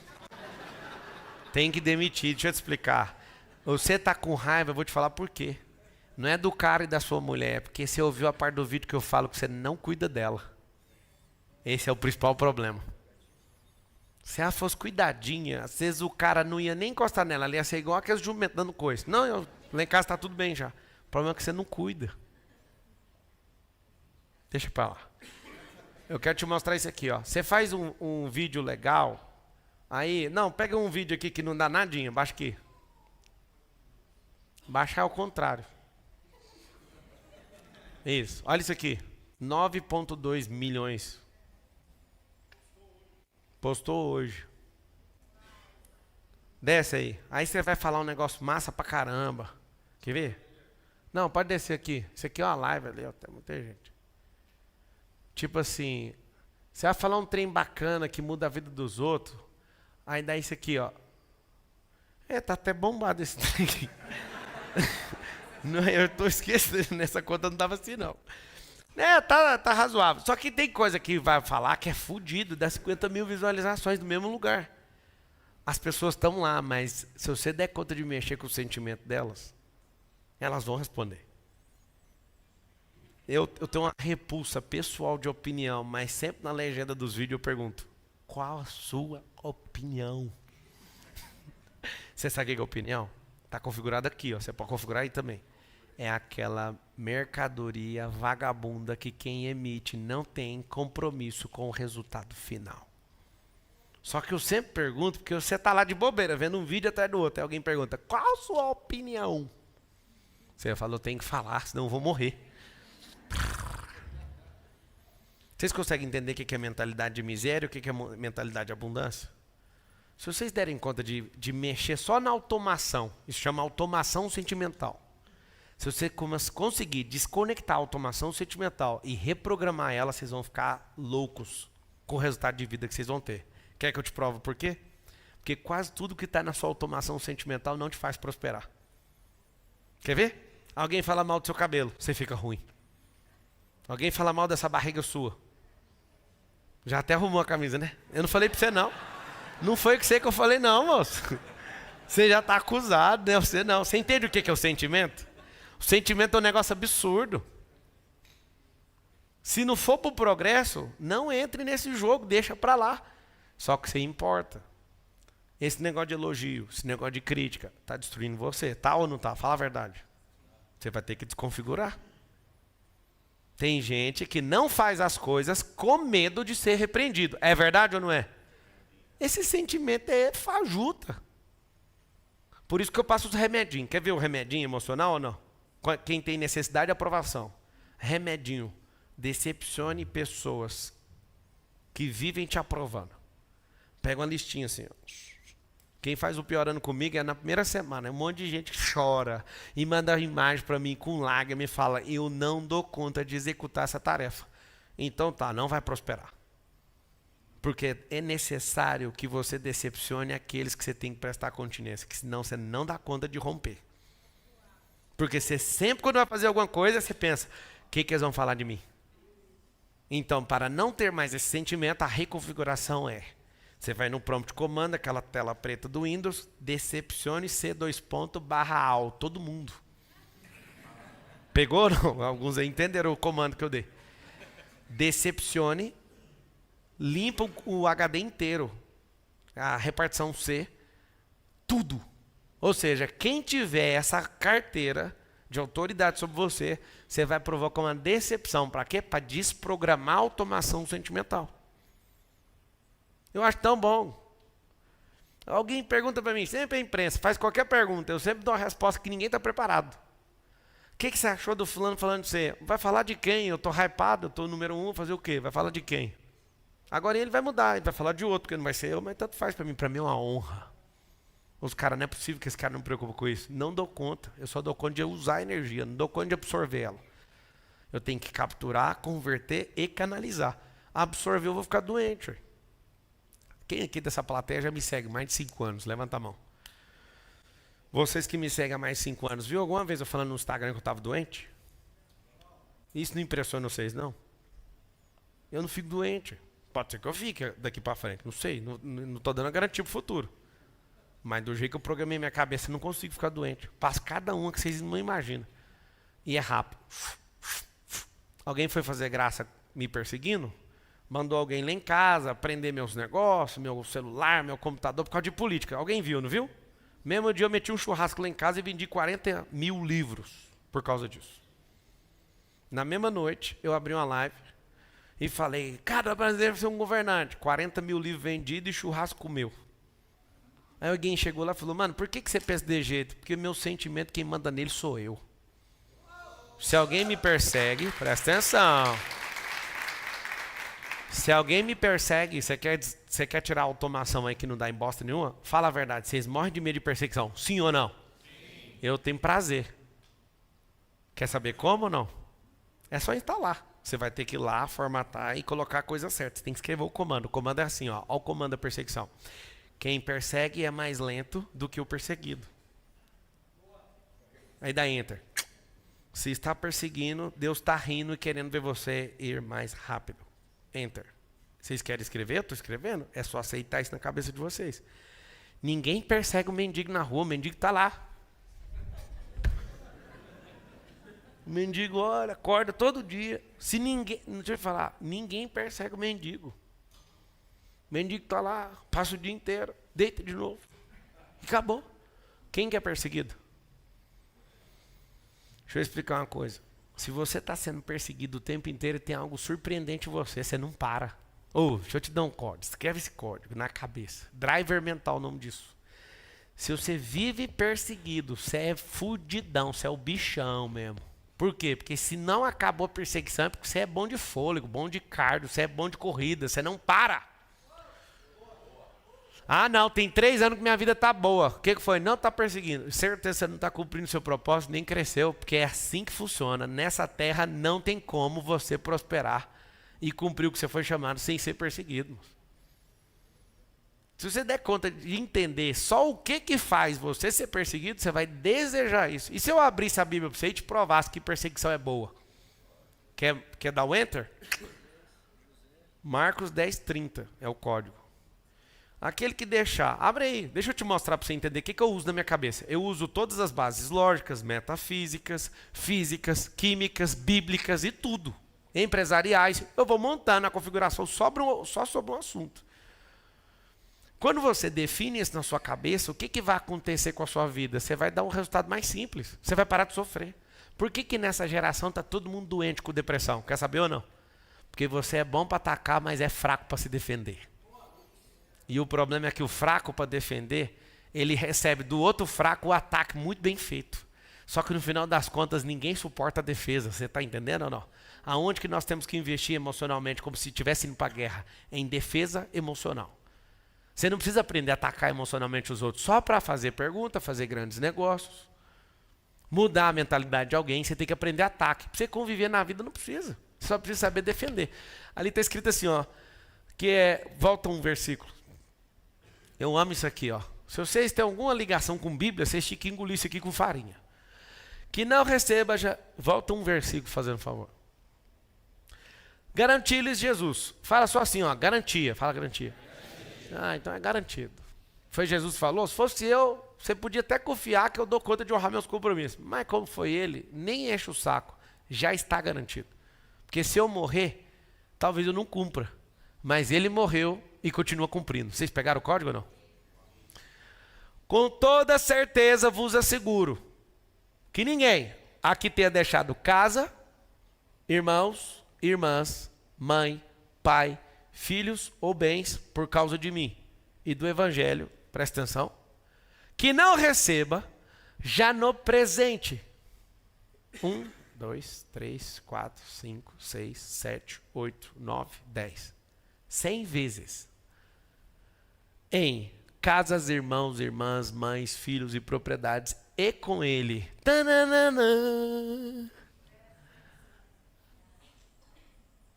Tem que demitir, deixa eu te explicar. Você tá com raiva, eu vou te falar por quê. Não é do cara e da sua mulher, é porque você ouviu a parte do vídeo que eu falo que você não cuida dela. Esse é o principal problema. Se ela fosse cuidadinha, às vezes o cara não ia nem encostar nela, ela ia ser igual aqueles jumentos dando coisa. Não, lá em casa tá tudo bem já. O problema é que você não cuida. Deixa pra lá. Eu quero te mostrar isso aqui, ó. Você faz um vídeo legal, aí, não, pega um vídeo aqui que não dá nadinha, baixa aqui. Baixar ao contrário. Isso, olha isso aqui. 9,2 milhões. Postou hoje. Desce aí. Aí você vai falar um negócio massa pra caramba. Quer ver? Não, pode descer aqui. Isso aqui é uma live ali, ó, tem muita gente. Tipo assim, você vai falar um trem bacana que muda a vida dos outros. Aí dá isso aqui, ó. Tá até bombado esse trem aqui. Não, eu tô esquecendo, nessa conta não tava assim não. Tá razoável. Só que tem coisa que vai falar que é fudido, dá 50 mil visualizações no mesmo lugar. As pessoas estão lá, mas se você der conta de mexer com o sentimento delas, elas vão responder. Eu tenho uma repulsa pessoal de opinião, mas sempre na legenda dos vídeos eu pergunto, qual a sua opinião? Você sabe o que é opinião? Está configurado aqui, ó. Você pode configurar aí também. É aquela mercadoria vagabunda que quem emite não tem compromisso com o resultado final. Só que eu sempre pergunto, porque você está lá de bobeira, vendo um vídeo atrás do outro. Aí alguém pergunta, qual a sua opinião? Você fala, eu tenho que falar, senão eu vou morrer. Vocês conseguem entender o que é mentalidade de miséria e o que é mentalidade de abundância? Se vocês derem conta de mexer só na automação, isso chama automação sentimental. Se você conseguir desconectar a automação sentimental e reprogramar ela, vocês vão ficar loucos com o resultado de vida que vocês vão ter. Quer que eu te prove por quê? Porque quase tudo que está na sua automação sentimental não te faz prosperar. Quer ver? Alguém fala mal do seu cabelo, você fica ruim. Alguém fala mal dessa barriga sua. Já até arrumou a camisa, né? Eu não falei para você não. Não foi com você que eu falei não, moço. Você já está acusado, né? Você não. Você entende o que é o sentimento? O sentimento é um negócio absurdo. Se não for para o progresso, não entre nesse jogo, deixa para lá. Só que você importa. Esse negócio de elogio, esse negócio de crítica, está destruindo você. Tá ou não está? Fala a verdade. Você vai ter que desconfigurar. Tem gente que não faz as coisas com medo de ser repreendido. É verdade ou não é? Esse sentimento é fajuta. Por isso que eu passo os remedinhos. Quer ver o remedinho emocional ou não? Quem tem necessidade de aprovação. Remedinho. Decepcione pessoas que vivem te aprovando. Pega uma listinha assim. Ó. Quem faz o piorando comigo é na primeira semana. Um monte de gente que chora e manda imagem para mim com lágrima e fala, eu não dou conta de executar essa tarefa. Então tá, não vai prosperar. Porque é necessário que você decepcione aqueles que você tem que prestar continência, que senão você não dá conta de romper. Porque você sempre, quando vai fazer alguma coisa, você pensa, o que eles vão falar de mim? Então, para não ter mais esse sentimento, a reconfiguração é, você vai no prompt comando, aquela tela preta do Windows, decepcione C:\AL, todo mundo. Pegou? Não? Alguns aí entenderam o comando que eu dei. Decepcione, limpa o HD inteiro, a repartição C, tudo. Ou seja, quem tiver essa carteira de autoridade sobre você, você vai provocar uma decepção. Para quê? Para desprogramar a automação sentimental. Eu acho tão bom. Alguém pergunta para mim, sempre a imprensa, faz qualquer pergunta, eu sempre dou uma resposta que ninguém está preparado. O que você achou do fulano falando de você? Vai falar de quem? Eu estou hypado, eu estou número 1, fazer o quê? Vai falar de quem? Agora ele vai mudar, ele vai falar de outro, porque não vai ser eu, mas tanto faz para mim é uma honra. Os caras, não é possível que esse cara não me preocupe com isso. Não dou conta, eu só dou conta de usar a energia, não dou conta de absorver ela. Eu tenho que capturar, converter e canalizar. Absorver, eu vou ficar doente. Quem aqui dessa plateia já me segue mais de 5 anos? Levanta a mão. Vocês que me seguem há mais de 5 anos, viu alguma vez eu falando no Instagram que eu estava doente? Isso não impressiona vocês, não? Eu não fico doente. Pode ser que eu fique daqui para frente, não sei. Não estou dando a garantia para o futuro. Mas do jeito que eu programei minha cabeça, eu não consigo ficar doente. Passo cada uma que vocês não imaginam. E é rápido. Alguém foi fazer graça me perseguindo? Mandou alguém lá em casa, prender meus negócios, meu celular, meu computador, por causa de política. Alguém viu, não viu? Mesmo dia eu meti um churrasco lá em casa e vendi 40 mil livros por causa disso. Na mesma noite, eu abri uma live e falei, cada brasileiro vai ser um governante. 40 mil livros vendidos e churrasco meu. Aí alguém chegou lá e falou, mano, por que você pensa desse jeito? Porque meu sentimento, quem manda nele sou eu. Se alguém me persegue, presta atenção. Se alguém me persegue, você quer tirar a automação aí que não dá em bosta nenhuma? Fala a verdade, vocês morrem de medo de perseguição, sim ou não? Sim. Eu tenho prazer. Quer saber como ou não? É só instalar. Você vai ter que ir lá, formatar e colocar a coisa certa. Você tem que escrever o comando. O comando é assim, ó. Olha o comando da perseguição. Quem persegue é mais lento do que o perseguido. Aí dá enter. Se está perseguindo, Deus está rindo e querendo ver você ir mais rápido. Enter. Vocês querem escrever? Eu estou escrevendo. É só aceitar isso na cabeça de vocês. Ninguém persegue o mendigo na rua. O mendigo está lá. O mendigo, olha, acorda todo dia. Se ninguém, deixa eu falar, ninguém persegue o mendigo. O mendigo está lá, passa o dia inteiro, deita de novo. E acabou. Quem que é perseguido? Deixa eu explicar uma coisa. Se você está sendo perseguido o tempo inteiro e tem algo surpreendente em você, você não para. Deixa eu te dar um código. Escreve esse código na cabeça. Driver mental, o nome disso. Se você vive perseguido, você é fudidão, você é o bichão mesmo. Por quê? Porque se não acabou a perseguição, é porque você é bom de fôlego, bom de cardio, você é bom de corrida, você não para. Ah, não, tem 3 anos que minha vida tá boa. O que foi? Não tá perseguindo. Certeza que você não está cumprindo seu propósito, nem cresceu, porque é assim que funciona. Nessa terra não tem como você prosperar e cumprir o que você foi chamado sem ser perseguido. Se você der conta de entender só o que faz você ser perseguido, você vai desejar isso. E se eu abrisse a Bíblia para você e te provasse que perseguição é boa? Quer dar o enter? Marcos 10:30 é o código. Aquele que deixar, abre aí, deixa eu te mostrar para você entender o que eu uso na minha cabeça. Eu uso todas as bases lógicas, metafísicas, físicas, químicas, bíblicas e tudo. Empresariais, eu vou montando a configuração só sobre um assunto. Quando você define isso na sua cabeça, o que vai acontecer com a sua vida? Você vai dar um resultado mais simples, você vai parar de sofrer. Por que nessa geração está todo mundo doente com depressão? Quer saber ou não? Porque você é bom para atacar, mas é fraco para se defender. E o problema é que o fraco para defender, ele recebe do outro fraco o ataque muito bem feito. Só que no final das contas, ninguém suporta a defesa. Você está entendendo ou não? Aonde que nós temos que investir emocionalmente, como se estivesse indo para a guerra? Em defesa emocional. Você não precisa aprender a atacar emocionalmente os outros só para fazer pergunta, fazer grandes negócios. Mudar a mentalidade de alguém, você tem que aprender ataque. Para você conviver na vida, não precisa. Você só precisa saber defender. Ali está escrito assim, ó, volta um versículo. Eu amo isso aqui, ó. Se vocês têm alguma ligação com Bíblia, vocês tinham que engolir isso aqui com farinha. Que não receba, volta um versículo, fazendo favor. Garantia-lhes Jesus. Fala só assim, ó, garantia. Fala garantia. Ah, então é garantido. Foi Jesus que falou? Se fosse eu, você podia até confiar que eu dou conta de honrar meus compromissos. Mas como foi ele, nem enche o saco. Já está garantido. Porque se eu morrer, talvez eu não cumpra. Mas ele morreu e continua cumprindo. Vocês pegaram o código ou não? Com toda certeza vos asseguro que ninguém aqui tenha deixado casa, irmãos, irmãs, mãe, pai, filhos ou bens por causa de mim e do evangelho, presta atenção, que não receba já no presente 1, 2, 3, 4, 5, 6, 7, 8, 9, 10 100 vezes em casas, irmãos, irmãs, mães, filhos e propriedades, e com ele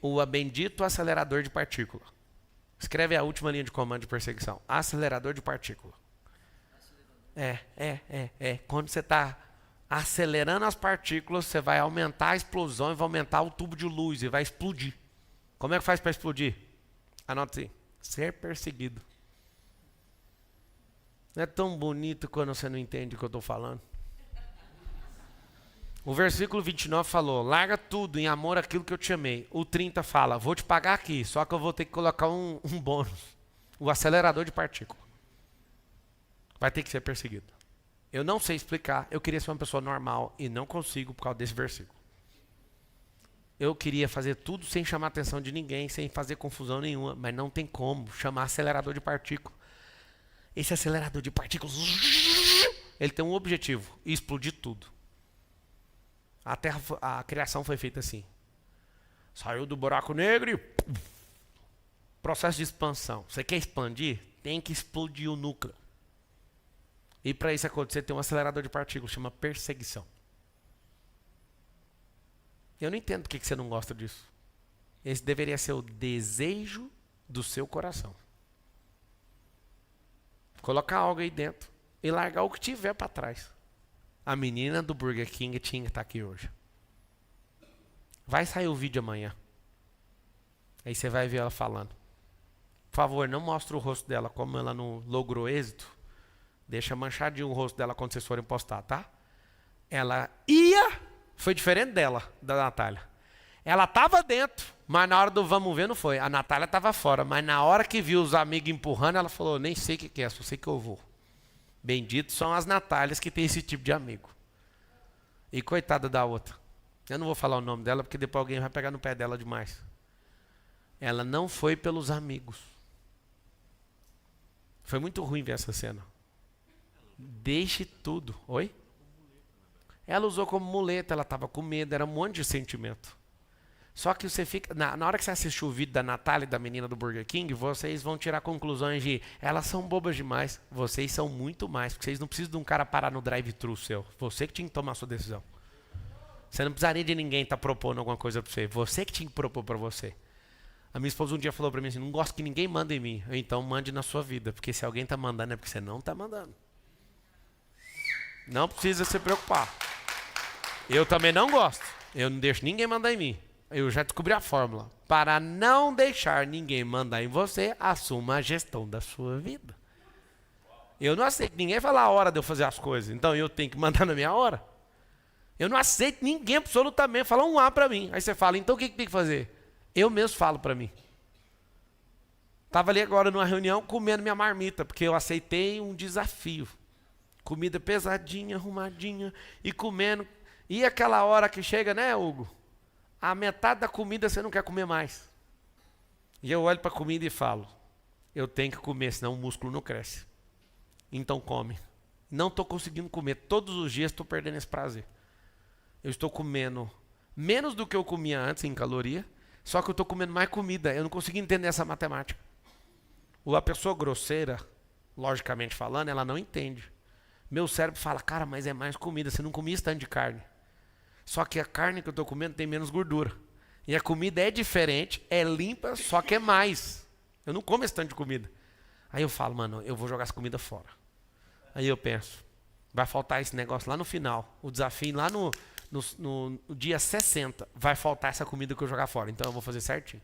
o bendito acelerador de partícula. Escreve a última linha de comando de perseguição. Acelerador de partícula. Quando você está acelerando as partículas, você vai aumentar a explosão e vai aumentar o tubo de luz e vai explodir. Como é que faz para explodir? Anote assim. Ser perseguido. Não é tão bonito quando você não entende o que eu estou falando. O versículo 29 falou, larga tudo em amor àquilo que eu te chamei. O 30 fala, vou te pagar aqui, só que eu vou ter que colocar um bônus. O acelerador de partícula. Vai ter que ser perseguido. Eu não sei explicar, eu queria ser uma pessoa normal e não consigo por causa desse versículo. Eu queria fazer tudo sem chamar a atenção de ninguém, sem fazer confusão nenhuma, mas não tem como chamar acelerador de partícula. Esse acelerador de partículas, ele tem um objetivo, explodir tudo. A criação foi feita assim. Saiu do buraco negro e processo de expansão. Você quer expandir? Tem que explodir o núcleo. E para isso acontecer, tem um acelerador de partículas, chama perseguição. Eu não entendo por que você não gosta disso. Esse deveria ser o desejo do seu coração. Colocar algo aí dentro e largar o que tiver para trás. A menina do Burger King tinha que estar aqui hoje. Vai sair o vídeo amanhã. Aí você vai ver ela falando. Por favor, não mostre o rosto dela como ela não logrou êxito. Deixa manchadinho o rosto dela quando vocês forem postar, tá? Ela foi diferente dela, da Natália. Ela estava dentro, mas na hora do vamos ver não foi. A Natália estava fora, mas na hora que viu os amigos empurrando, ela falou, nem sei o que é, só sei que eu vou. Benditos são as Natálias que tem esse tipo de amigo. E coitada da outra. Eu não vou falar o nome dela, porque depois alguém vai pegar no pé dela demais. Ela não foi pelos amigos. Foi muito ruim ver essa cena. Deixe tudo. Oi? Ela usou como muleta, ela estava com medo, era um monte de sentimento. Só que você fica. Na hora que você assistiu o vídeo da Natália e da menina do Burger King, vocês vão tirar conclusões de elas são bobas demais. Vocês são muito mais. Porque vocês não precisam de um cara parar no drive-thru seu. Você que tinha que tomar a sua decisão. Você não precisaria de ninguém estar propondo alguma coisa para você. Você que tinha que propor para você. A minha esposa um dia falou para mim assim: não gosto que ninguém mande em mim. Então mande na sua vida. Porque se alguém está mandando é porque você não está mandando. Não precisa se preocupar. Eu também não gosto. Eu não deixo ninguém mandar em mim. Eu já descobri a fórmula. Para não deixar ninguém mandar em você, assuma a gestão da sua vida. Eu não aceito ninguém falar a hora de eu fazer as coisas. Então eu tenho que mandar na minha hora. Eu não aceito ninguém absolutamente falar um A para mim. Aí você fala, então o que tem que fazer? Eu mesmo falo para mim. Estava ali agora numa reunião comendo minha marmita, porque eu aceitei um desafio. Comida pesadinha, arrumadinha e comendo. E aquela hora que chega, né, Hugo? A metade da comida você não quer comer mais. E eu olho para a comida e falo, eu tenho que comer, senão o músculo não cresce. Então come. Não estou conseguindo comer. Todos os dias estou perdendo esse prazer. Eu estou comendo menos do que eu comia antes em caloria, só que eu estou comendo mais comida. Eu não consigo entender essa matemática. A pessoa grosseira, logicamente falando, ela não entende. Meu cérebro fala, cara, mas é mais comida. Você não comia esse tanto de carne. Só que a carne que eu estou comendo tem menos gordura. E a comida é diferente, é limpa, só que é mais. Eu não como esse tanto de comida. Aí eu falo, mano, eu vou jogar essa comida fora. Aí eu penso, vai faltar esse negócio lá no final. O desafio lá no dia 60, vai faltar essa comida que eu jogar fora. Então eu vou fazer certinho.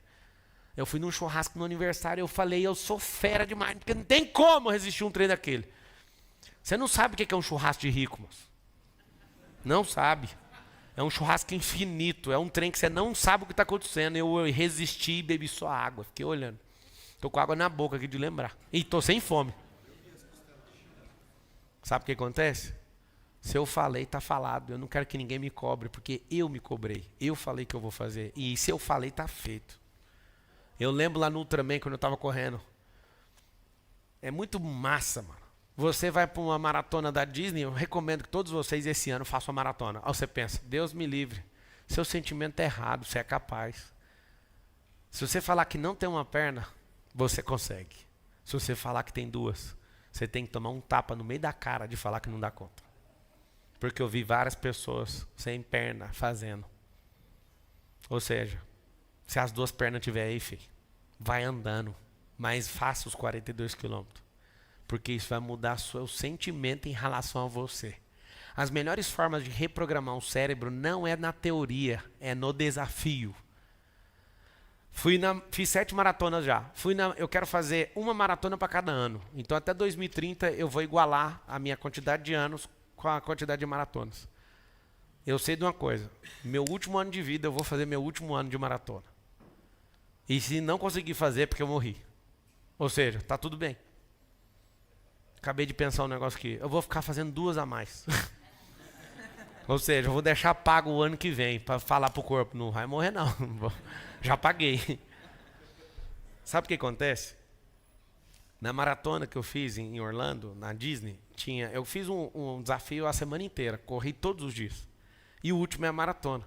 Eu fui num churrasco no aniversário, eu falei, eu sou fera demais, porque não tem como resistir um trem daquele. Você não sabe o que é um churrasco de rico, moço. Não sabe. É um churrasco infinito, é um trem que você não sabe o que está acontecendo. Eu resisti e bebi só água, fiquei olhando. Estou com água na boca aqui de lembrar. E estou sem fome. Sabe o que acontece? Se eu falei, está falado. Eu não quero que ninguém me cobre, porque eu me cobrei. Eu falei que eu vou fazer. E se eu falei, está feito. Eu lembro lá no Ultraman, quando eu estava correndo. É muito massa, mano. Você vai para uma maratona da Disney, eu recomendo que todos vocês esse ano façam uma maratona. Aí você pensa, Deus me livre. Seu sentimento é errado, você é capaz. Se você falar que não tem uma perna, você consegue. Se você falar que tem duas, você tem que tomar um tapa no meio da cara de falar que não dá conta. Porque eu vi várias pessoas sem perna fazendo. Ou seja, se as duas pernas tiver aí, filho, vai andando, mas faça os 42 quilômetros. Porque isso vai mudar o seu sentimento em relação a você. As melhores formas de reprogramar o cérebro não é na teoria, é no desafio. Fiz 7 maratonas já. Eu quero fazer uma maratona para cada ano. Então até 2030 eu vou igualar a minha quantidade de anos com a quantidade de maratonas. Eu sei de uma coisa, meu último ano de vida eu vou fazer meu último ano de maratona. E se não conseguir fazer é porque eu morri. Ou seja, tá tudo bem. Acabei de pensar um negócio aqui. Eu vou ficar fazendo 2 a mais. Ou seja, eu vou deixar pago o ano que vem para falar pro corpo, não vai morrer não. Já paguei. Sabe o que acontece? Na maratona que eu fiz em Orlando, na Disney, eu fiz um desafio a semana inteira. Corri todos os dias. E o último é a maratona.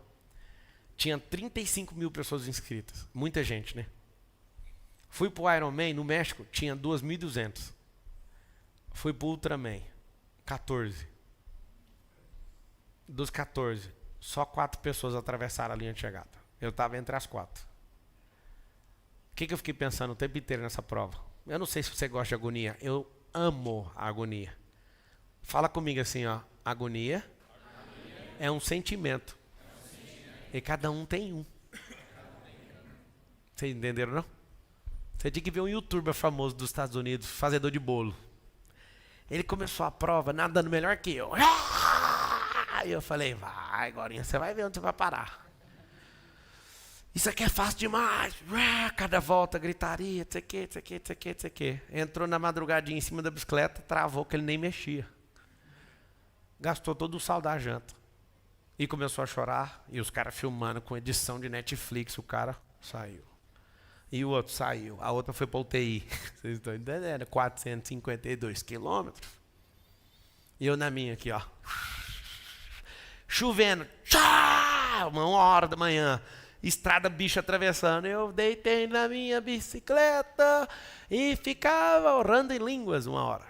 Tinha 35 mil pessoas inscritas. Muita gente, né? Fui pro Ironman no México, tinha 2.200. Fui pro Ultraman, 14. Dos 14, só 4 pessoas atravessaram a linha de chegada. Eu estava entre as 4. O que eu fiquei pensando o tempo inteiro nessa prova? Eu não sei se você gosta de agonia. Eu amo a agonia. Fala comigo assim, ó. Agonia é um sentimento. E cada um tem um. Vocês entenderam, não? Você tinha que ver um youtuber famoso dos Estados Unidos, fazedor de bolo. Ele começou a prova nadando melhor que eu. E eu falei, vai, Gorinha, você vai ver onde você vai parar. Isso aqui é fácil demais. Cada volta, gritaria, tse que. Entrou na madrugadinha em cima da bicicleta, travou que ele nem mexia. Gastou todo o sal da janta. E começou a chorar. E os caras filmando com edição de Netflix, o cara saiu. E o outro saiu. A outra foi para UTI. Vocês estão entendendo? Era 452 quilômetros. E eu na minha aqui, ó. Chovendo. Tchá! 1h da manhã. Estrada bicho atravessando. Eu deitei na minha bicicleta e ficava orando em línguas 1 hora.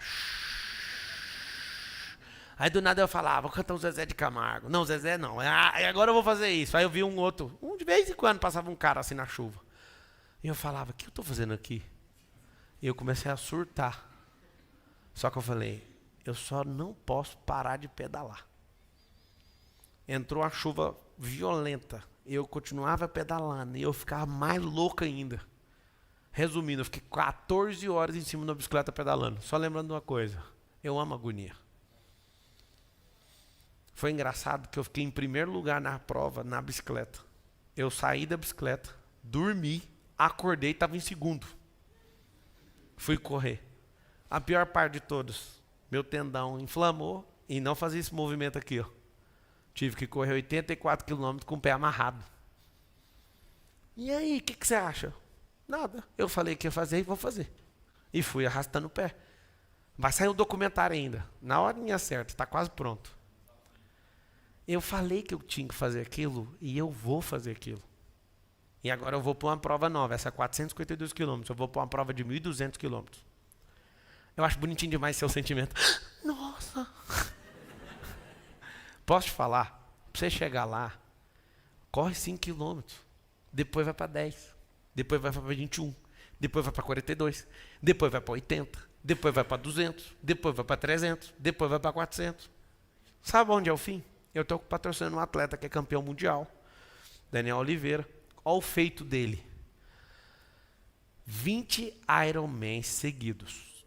Aí do nada eu falava, vou cantar o Zezé de Camargo. Não, Zezé não. Agora eu vou fazer isso. Aí eu vi um outro. De vez em quando passava um cara assim na chuva. E eu falava, o que eu estou fazendo aqui? E eu comecei a surtar. Só que eu falei, eu só não posso parar de pedalar. Entrou uma chuva violenta. Eu continuava pedalando e eu ficava mais louco ainda. Resumindo, eu fiquei 14 horas em cima da bicicleta pedalando. Só lembrando de uma coisa, eu amo agonia. Foi engraçado que eu fiquei em primeiro lugar na prova, na bicicleta. Eu saí da bicicleta, dormi, acordei e estava em segundo. Fui correr. A pior parte de todos, meu tendão inflamou e não fazia esse movimento aqui, ó. Tive que correr 84 quilômetros com o pé amarrado. E aí, o que você acha? Nada. Eu falei que ia fazer e vou fazer. E fui arrastando o pé. Vai sair um documentário ainda. Na horinha certa, está quase pronto. Eu falei que eu tinha que fazer aquilo e eu vou fazer aquilo. E agora eu vou para uma prova nova. Essa é 452 quilômetros. Eu vou para uma prova de 1.200 quilômetros. Eu acho bonitinho demais seu sentimento. Nossa! Posso te falar? Para você chegar lá, corre 5 quilômetros. Depois vai para 10. Depois vai para 21. Depois vai para 42. Depois vai para 80. Depois vai para 200. Depois vai para 300. Depois vai para 400. Sabe onde é o fim? Eu estou patrocinando um atleta que é campeão mundial. Daniel Oliveira. Olha o feito dele. 20 Ironmans seguidos.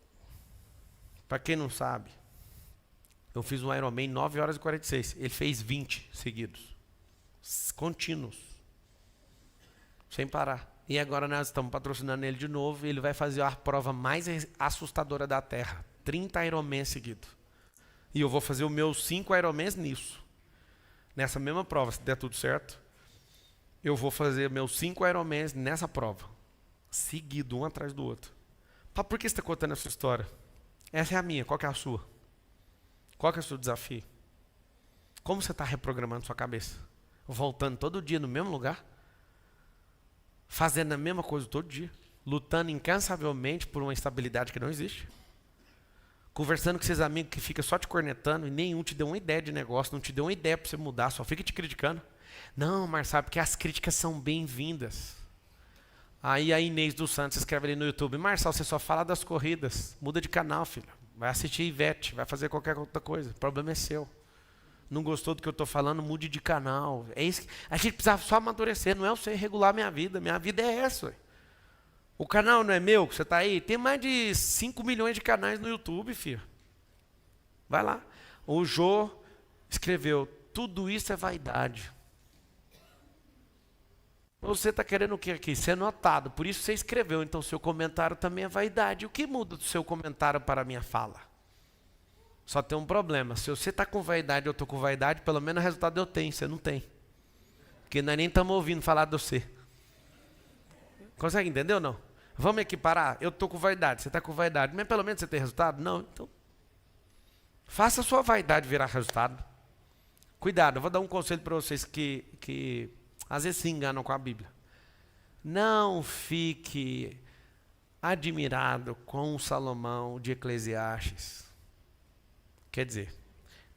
Para quem não sabe, eu fiz um Ironman em 9 horas e 46. Ele fez 20 seguidos. Contínuos. Sem parar. E agora nós estamos patrocinando ele de novo. E ele vai fazer a prova mais assustadora da Terra. 30 Ironmans seguidos. E eu vou fazer os meus 5 Ironmans nisso. Nessa mesma prova, se der tudo certo. Eu vou fazer meus 5 Ironmans nessa prova. Seguido, um atrás do outro. Por que você está contando essa história? Essa é a minha, qual que é a sua? Qual que é o seu desafio? Como você está reprogramando sua cabeça? Voltando todo dia no mesmo lugar? Fazendo a mesma coisa todo dia? Lutando incansavelmente por uma estabilidade que não existe? Conversando com seus amigos que ficam só te cornetando e nenhum te deu uma ideia de negócio, não te deu uma ideia para você mudar, só fica te criticando? Não, Marcelo, porque as críticas são bem-vindas. Aí a Inês dos Santos escreve ali no YouTube, Marcelo, você só fala das corridas, muda de canal, filho. Vai assistir Ivete, vai fazer qualquer outra coisa, o problema é seu. Não gostou do que eu estou falando, mude de canal. É isso que a gente precisa só amadurecer, não é você regular minha vida é essa. Ué. O canal não é meu, que você está aí? Tem mais de 5 milhões de canais no YouTube, filho. Vai lá. O Jô escreveu, tudo isso é vaidade. Você está querendo o que aqui? Ser notado, por isso você escreveu, então seu comentário também é vaidade. O que muda do seu comentário para a minha fala? Só tem um problema, se você está com vaidade, eu estou com vaidade, pelo menos o resultado eu tenho, você não tem. Porque nós nem estamos ouvindo falar de você. Consegue entender ou não? Vamos equiparar? Eu estou com vaidade, você está com vaidade, mas pelo menos você tem resultado? Não, então faça a sua vaidade virar resultado. Cuidado, eu vou dar um conselho para vocês que às vezes se enganam com a Bíblia. Não fique admirado com o Salomão de Eclesiastes. Quer dizer,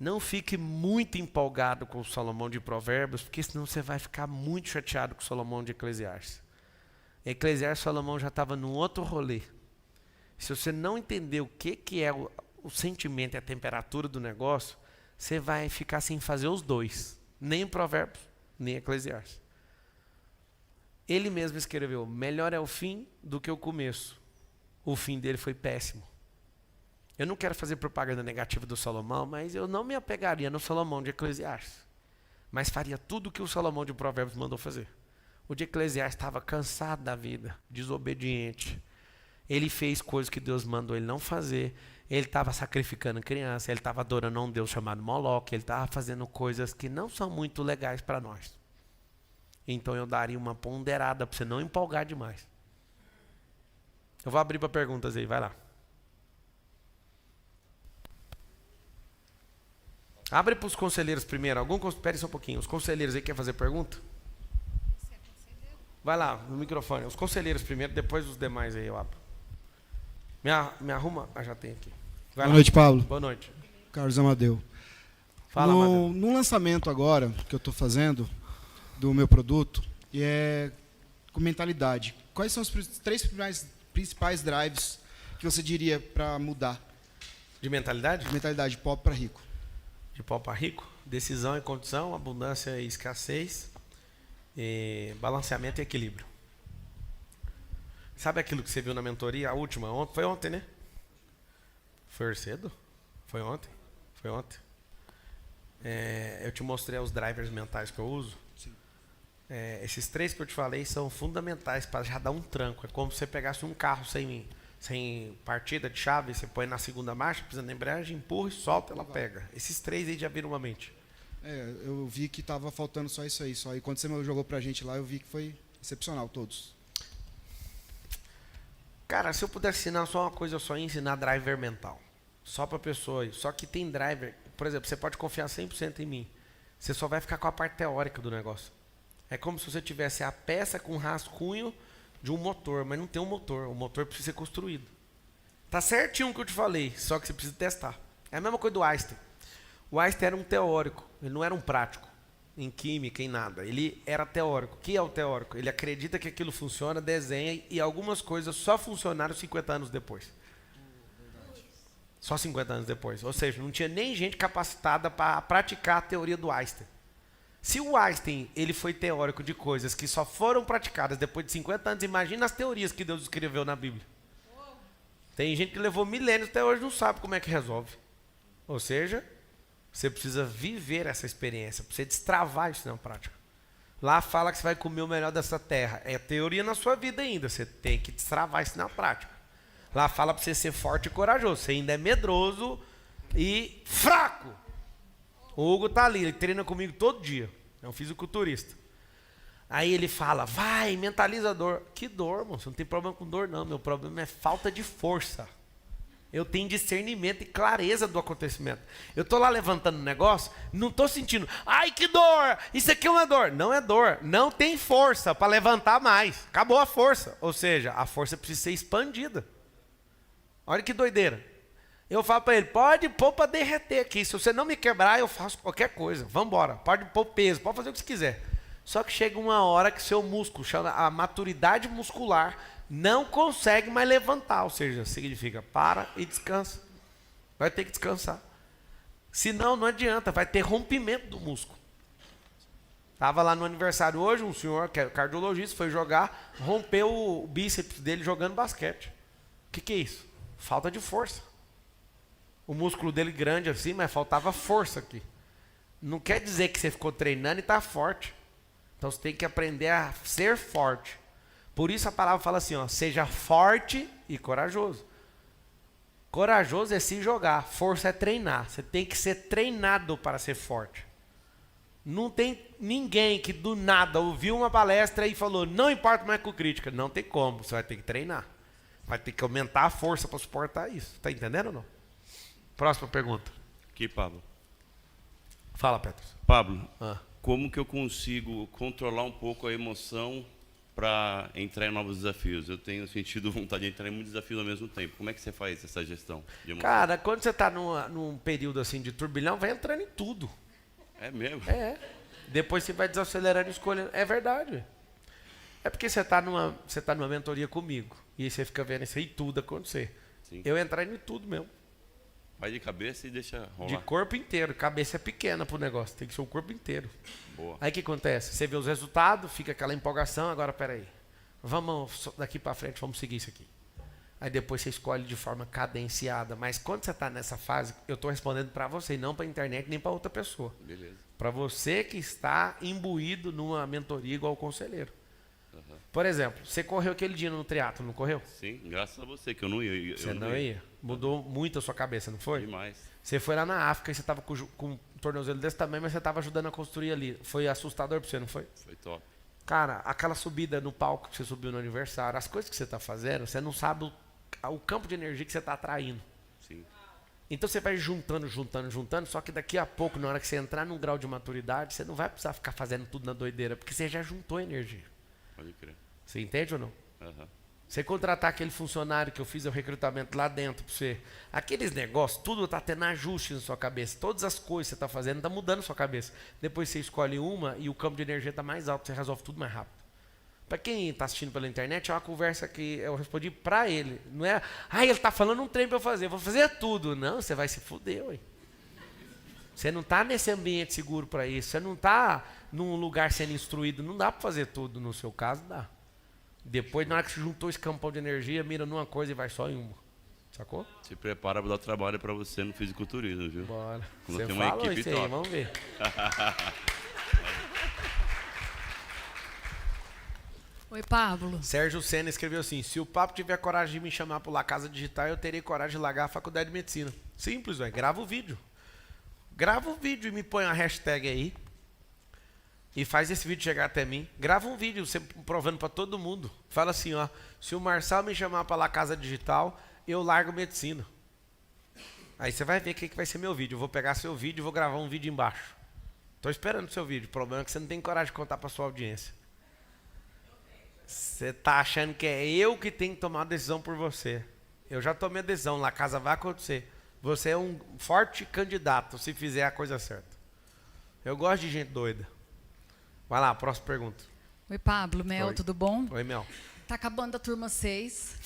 não fique muito empolgado com o Salomão de Provérbios, porque senão você vai ficar muito chateado com o Salomão de Eclesiastes. Eclesiastes, Salomão já estava num outro rolê. Se você não entender o que é o sentimento e a temperatura do negócio, você vai ficar sem fazer os dois. Nem em Provérbios, nem em Eclesiastes. Ele mesmo escreveu, melhor é o fim do que o começo. O fim dele foi péssimo. Eu não quero fazer propaganda negativa do Salomão, mas eu não me apegaria no Salomão de Eclesiastes. Mas faria tudo o que o Salomão de Provérbios mandou fazer. O de Eclesiastes estava cansado da vida, desobediente. Ele fez coisas que Deus mandou ele não fazer. Ele estava sacrificando criança, ele estava adorando a um Deus chamado Moloque, ele estava fazendo coisas que não são muito legais para nós. Então eu daria uma ponderada para você não empolgar demais. Eu vou abrir para perguntas aí, vai lá. Abre para os conselheiros primeiro. Espere só um pouquinho. Os conselheiros aí querem fazer pergunta? Vai lá, no microfone. Os conselheiros primeiro, depois os demais aí eu abro. Me arruma. Já tem aqui. Boa noite, Pablo. Boa noite. Carlos Amadeu. Fala, Amadeu. No lançamento agora, que eu estou fazendo, do meu produto, e é com mentalidade. Quais são os três principais drives que você diria para mudar? De mentalidade? De mentalidade, pobre para rico. De pobre para rico? Decisão e condição, abundância e escassez, balanceamento e equilíbrio. Sabe aquilo que você viu na mentoria, a última? Foi ontem, né? Foi cedo? Foi ontem? Foi ontem. Eu te mostrei os drivers mentais que eu uso. Sim. Esses 3 que eu te falei são fundamentais para já dar um tranco. É como se você pegasse um carro sem partida de chave, você põe na segunda marcha, precisa de embreagem, empurra e solta, ela pega. Esses 3 aí já viram uma mente. Eu vi que estava faltando só isso aí. E quando você jogou para a gente lá, eu vi que foi excepcional, todos. Cara, se eu pudesse ensinar só uma coisa, eu só ia ensinar driver mental. Só para pessoa. Só que tem driver, por exemplo, você pode confiar 100% em mim. Você só vai ficar com a parte teórica do negócio. É como se você tivesse a peça com rascunho de um motor, mas não tem um motor. O motor precisa ser construído. Tá certinho o que eu te falei, só que você precisa testar. É a mesma coisa do Einstein. O Einstein era um teórico, ele não era um prático em química, em nada. Ele era teórico. O que é o teórico? Ele acredita que aquilo funciona, desenha, e algumas coisas só funcionaram 50 anos depois. Só 50 anos depois. Ou seja, não tinha nem gente capacitada para praticar a teoria do Einstein. Se o Einstein ele foi teórico de coisas que só foram praticadas depois de 50 anos, imagina as teorias que Deus escreveu na Bíblia. Tem gente que levou milênios até hoje não sabe como é que resolve. Ou seja, você precisa viver essa experiência, para você destravar isso na prática. Lá fala que você vai comer o melhor dessa terra. É teoria na sua vida ainda, você tem que destravar isso na prática. Lá fala para você ser forte e corajoso, você ainda é medroso e fraco. O Hugo tá ali, ele treina comigo todo dia, é um fisiculturista. Aí ele fala, vai, mentaliza a dor. Que dor, irmão? Você não tem problema com dor não, meu problema é falta de força. Eu tenho discernimento e clareza do acontecimento. Eu estou lá levantando um negócio, não estou sentindo, ai que dor, isso aqui é uma dor. Não é dor, não tem força para levantar mais. Acabou a força, ou seja, a força precisa ser expandida. Olha que doideira. Eu falo para ele, pode pôr para derreter aqui. Se você não me quebrar, eu faço qualquer coisa. Vamos embora, pode pôr peso, pode fazer o que você quiser. Só que chega uma hora que seu músculo, chama a maturidade muscular, não consegue mais levantar, ou seja, significa para e descansa. Vai ter que descansar. Senão não adianta, vai ter rompimento do músculo. Estava lá no aniversário hoje, um senhor que é cardiologista, foi jogar, rompeu o bíceps dele jogando basquete. O que é isso? Falta de força. O músculo dele grande assim, mas faltava força aqui. Não quer dizer que você ficou treinando e está forte. Então você tem que aprender a ser forte. Por isso a palavra fala assim, ó, seja forte e corajoso. Corajoso é se jogar, força é treinar. Você tem que ser treinado para ser forte. Não tem ninguém que do nada ouviu uma palestra e falou, não importa mais com crítica. Não tem como, você vai ter que treinar. Vai ter que aumentar a força para suportar isso. Está entendendo ou não? Próxima pergunta. Aqui, Pablo. Fala, Petros. Pablo, como que eu consigo controlar um pouco a emoção para entrar em novos desafios? Eu tenho sentido vontade de entrar em muitos desafios ao mesmo tempo. Como é que você faz essa gestão de emoção? Cara, quando você está num período assim de turbilhão, vai entrando em tudo. É mesmo? É. Depois você vai desacelerando e escolhendo. É verdade. É porque você está numa mentoria comigo. E aí você fica vendo isso aí tudo acontecer. Sim. Eu entrar em tudo mesmo. Vai de cabeça e deixa rolar. De corpo inteiro. Cabeça é pequena pro negócio. Tem que ser o corpo inteiro. Boa. Aí o que acontece? Você vê os resultados, fica aquela empolgação. Agora, peraí. Vamos daqui para frente, vamos seguir isso aqui. Aí depois você escolhe de forma cadenciada. Mas quando você está nessa fase, eu estou respondendo para você, e não para a internet, nem para outra pessoa. Beleza. Para você que está imbuído numa mentoria igual o conselheiro. Por exemplo, você correu aquele dia no triatlo, não correu? Sim, graças a você, que eu não ia. Você não ia. Mudou muito a sua cabeça, não foi? Demais. Você foi lá na África e você estava com um tornozelo desse tamanho, mas você estava ajudando a construir ali. Foi assustador para você, não foi? Foi top. Cara, aquela subida no palco que você subiu no aniversário, as coisas que você está fazendo, você não sabe o campo de energia que você está atraindo. Sim. Então você vai juntando, só que daqui a pouco, na hora que você entrar num grau de maturidade, você não vai precisar ficar fazendo tudo na doideira, porque você já juntou energia. Pode crer. Você entende ou não? Aham. Você contratar aquele funcionário que eu fiz o recrutamento lá dentro para você, aqueles negócios, tudo está tendo ajuste na sua cabeça. Todas as coisas que você está fazendo estão mudando na sua cabeça. Depois você escolhe uma e o campo de energia está mais alto, você resolve tudo mais rápido. Para quem está assistindo pela internet, é uma conversa que eu respondi para ele. Não é, ele está falando um trem para eu fazer, vou fazer tudo. Não, você vai se fuder, ué. Você não está nesse ambiente seguro para isso, você não está num lugar sendo instruído, não dá para fazer tudo. No seu caso, dá. Depois, na hora que você juntou esse campão de energia, mira numa coisa e vai só em uma. Sacou? Se prepara para dar trabalho para você no fisiculturismo, viu? Bora. Quando Você tem uma falou equipe isso aí, top. vamos ver. Oi, Pablo. Sérgio Senna escreveu assim: se o Papo tiver coragem de me chamar para La Casa Digital, eu terei coragem de largar a faculdade de medicina. Simples, velho. Grava o vídeo. Grava o vídeo e me põe uma hashtag aí. E faz esse vídeo chegar até mim. Grava um vídeo, você provando para todo mundo. Fala assim, ó. Se o Marçal me chamar para La Casa Digital, eu largo medicina. Aí você vai ver o que vai ser meu vídeo. Eu vou pegar seu vídeo e vou gravar um vídeo embaixo. Estou esperando o seu vídeo. O problema é que você não tem coragem de contar para sua audiência. Você está achando que é eu que tenho que tomar a decisão por você. Eu já tomei a decisão. La Casa vai acontecer. Você é um forte candidato se fizer a coisa certa. Eu gosto de gente doida. Vai lá, próxima pergunta. Oi, Pablo. Mel, Oi. tudo bom? Oi, Mel. Tá acabando a turma 6.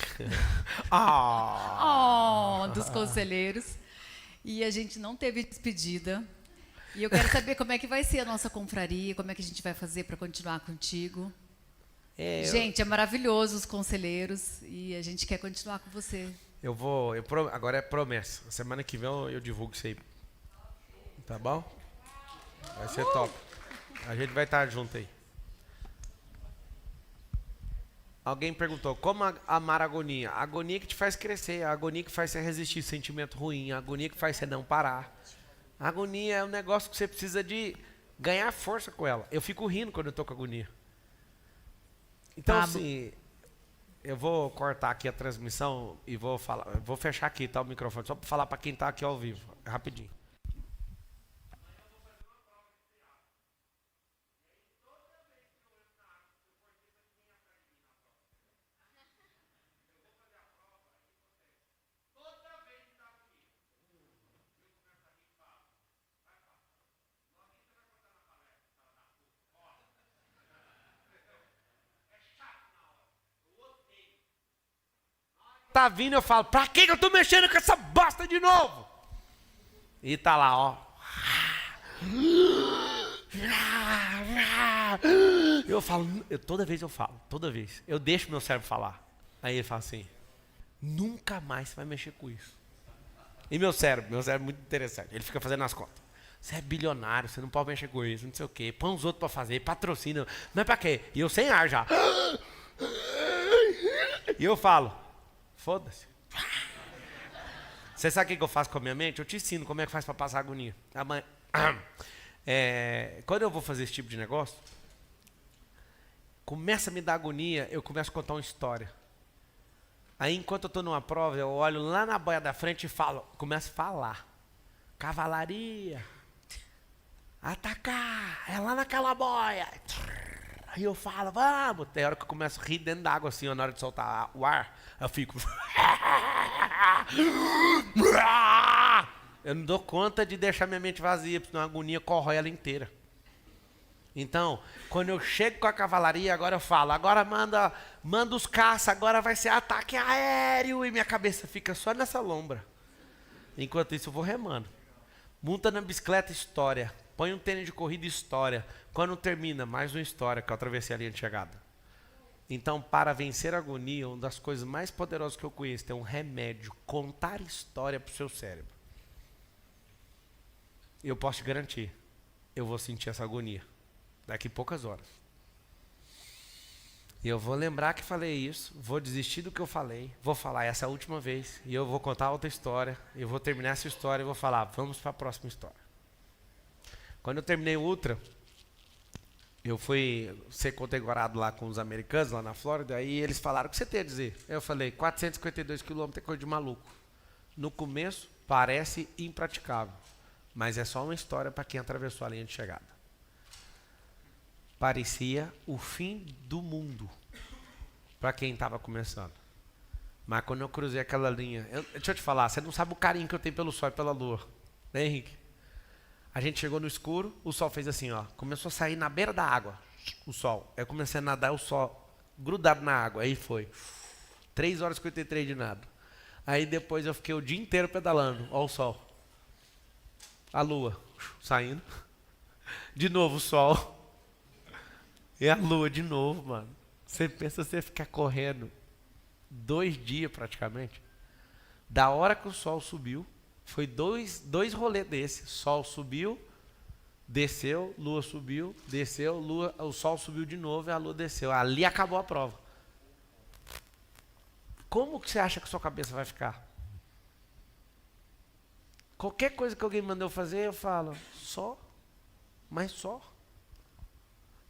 Dos conselheiros. E a gente não teve despedida. E eu quero saber como é que vai ser a nossa confraria, como é que a gente vai fazer para continuar contigo. Gente, é maravilhoso os conselheiros e a gente quer continuar com você. Agora é promessa. Semana que vem eu divulgo isso aí. Tá bom? Vai ser top. A gente vai estar junto aí. Alguém perguntou, como amar a agonia? A agonia que te faz crescer, a agonia que faz você resistir sentimento ruim, a agonia que faz você não parar. A agonia é um negócio que você precisa de ganhar força com ela. Eu fico rindo quando eu tô com agonia. Então, assim, eu vou cortar aqui a transmissão e vou fechar aqui, tá, o microfone, só para falar para quem tá aqui ao vivo, rapidinho. Tá vindo, eu falo, pra que eu tô mexendo com essa bosta de novo? E tá lá, ó. Eu falo, toda vez. Eu deixo meu cérebro falar. Aí ele fala assim, nunca mais você vai mexer com isso. E meu cérebro é muito interessante. Ele fica fazendo as contas. Você é bilionário, você não pode mexer com isso, não sei o quê. Põe os outros pra fazer, patrocina. Mas pra quê? E eu sem ar já. E eu falo, foda-se. Você sabe o que eu faço com a minha mente? Eu te ensino como é que faz para passar agonia. Quando eu vou fazer esse tipo de negócio, começa a me dar agonia, eu começo a contar uma história. Aí, enquanto eu estou numa prova, eu olho lá na boia da frente e começo a falar. Cavalaria. Atacar. É lá naquela boia. Aí eu falo, vamos. Tem hora que eu começo a rir dentro d'água, assim, ó, na hora de soltar o ar. Eu fico... Eu não dou conta de deixar minha mente vazia, porque senão a agonia corrói ela inteira. Então, quando eu chego com a cavalaria, agora eu falo, agora manda os caças, agora vai ser ataque aéreo. E minha cabeça fica só nessa lombra. Enquanto isso eu vou remando. Monta na bicicleta, história. Põe um tênis de corrida, história. Quando termina, mais uma história, que eu atravessei a linha de chegada. Então, para vencer a agonia, uma das coisas mais poderosas que eu conheço é um remédio, contar história para o seu cérebro. Eu posso te garantir, eu vou sentir essa agonia daqui a poucas horas. E eu vou lembrar que falei isso, vou desistir do que eu falei, vou falar essa última vez, e eu vou contar outra história, eu vou terminar essa história e vou falar, vamos para a próxima história. Quando eu terminei o Ultra, Eu fui ser condecorado lá com os americanos, lá na Flórida, aí eles falaram, o que você tem a dizer? Eu falei, 452 quilômetros é coisa de maluco. No começo, parece impraticável, mas é só uma história para quem atravessou a linha de chegada. Parecia o fim do mundo para quem estava começando. Mas quando eu cruzei aquela linha... deixa eu te falar, você não sabe o carinho que eu tenho pelo sol e pela lua. Né, Henrique? A gente chegou no escuro, o sol fez assim, ó. Começou a sair na beira da água, o sol. Eu comecei a nadar, o sol grudado na água. Aí foi 3 horas e 53 de nada. Aí depois eu fiquei o dia inteiro pedalando. Ó o sol. A lua saindo. De novo o sol. E a lua de novo, mano. Você pensa você ficar correndo 2 dias praticamente. Da hora que o sol subiu, foi dois rolês desse. Sol subiu, desceu, lua subiu, desceu, lua, o sol subiu de novo e a lua desceu. Ali acabou a prova. Como que você acha que sua cabeça vai ficar? Qualquer coisa que alguém mandou fazer, eu falo, só, mas só.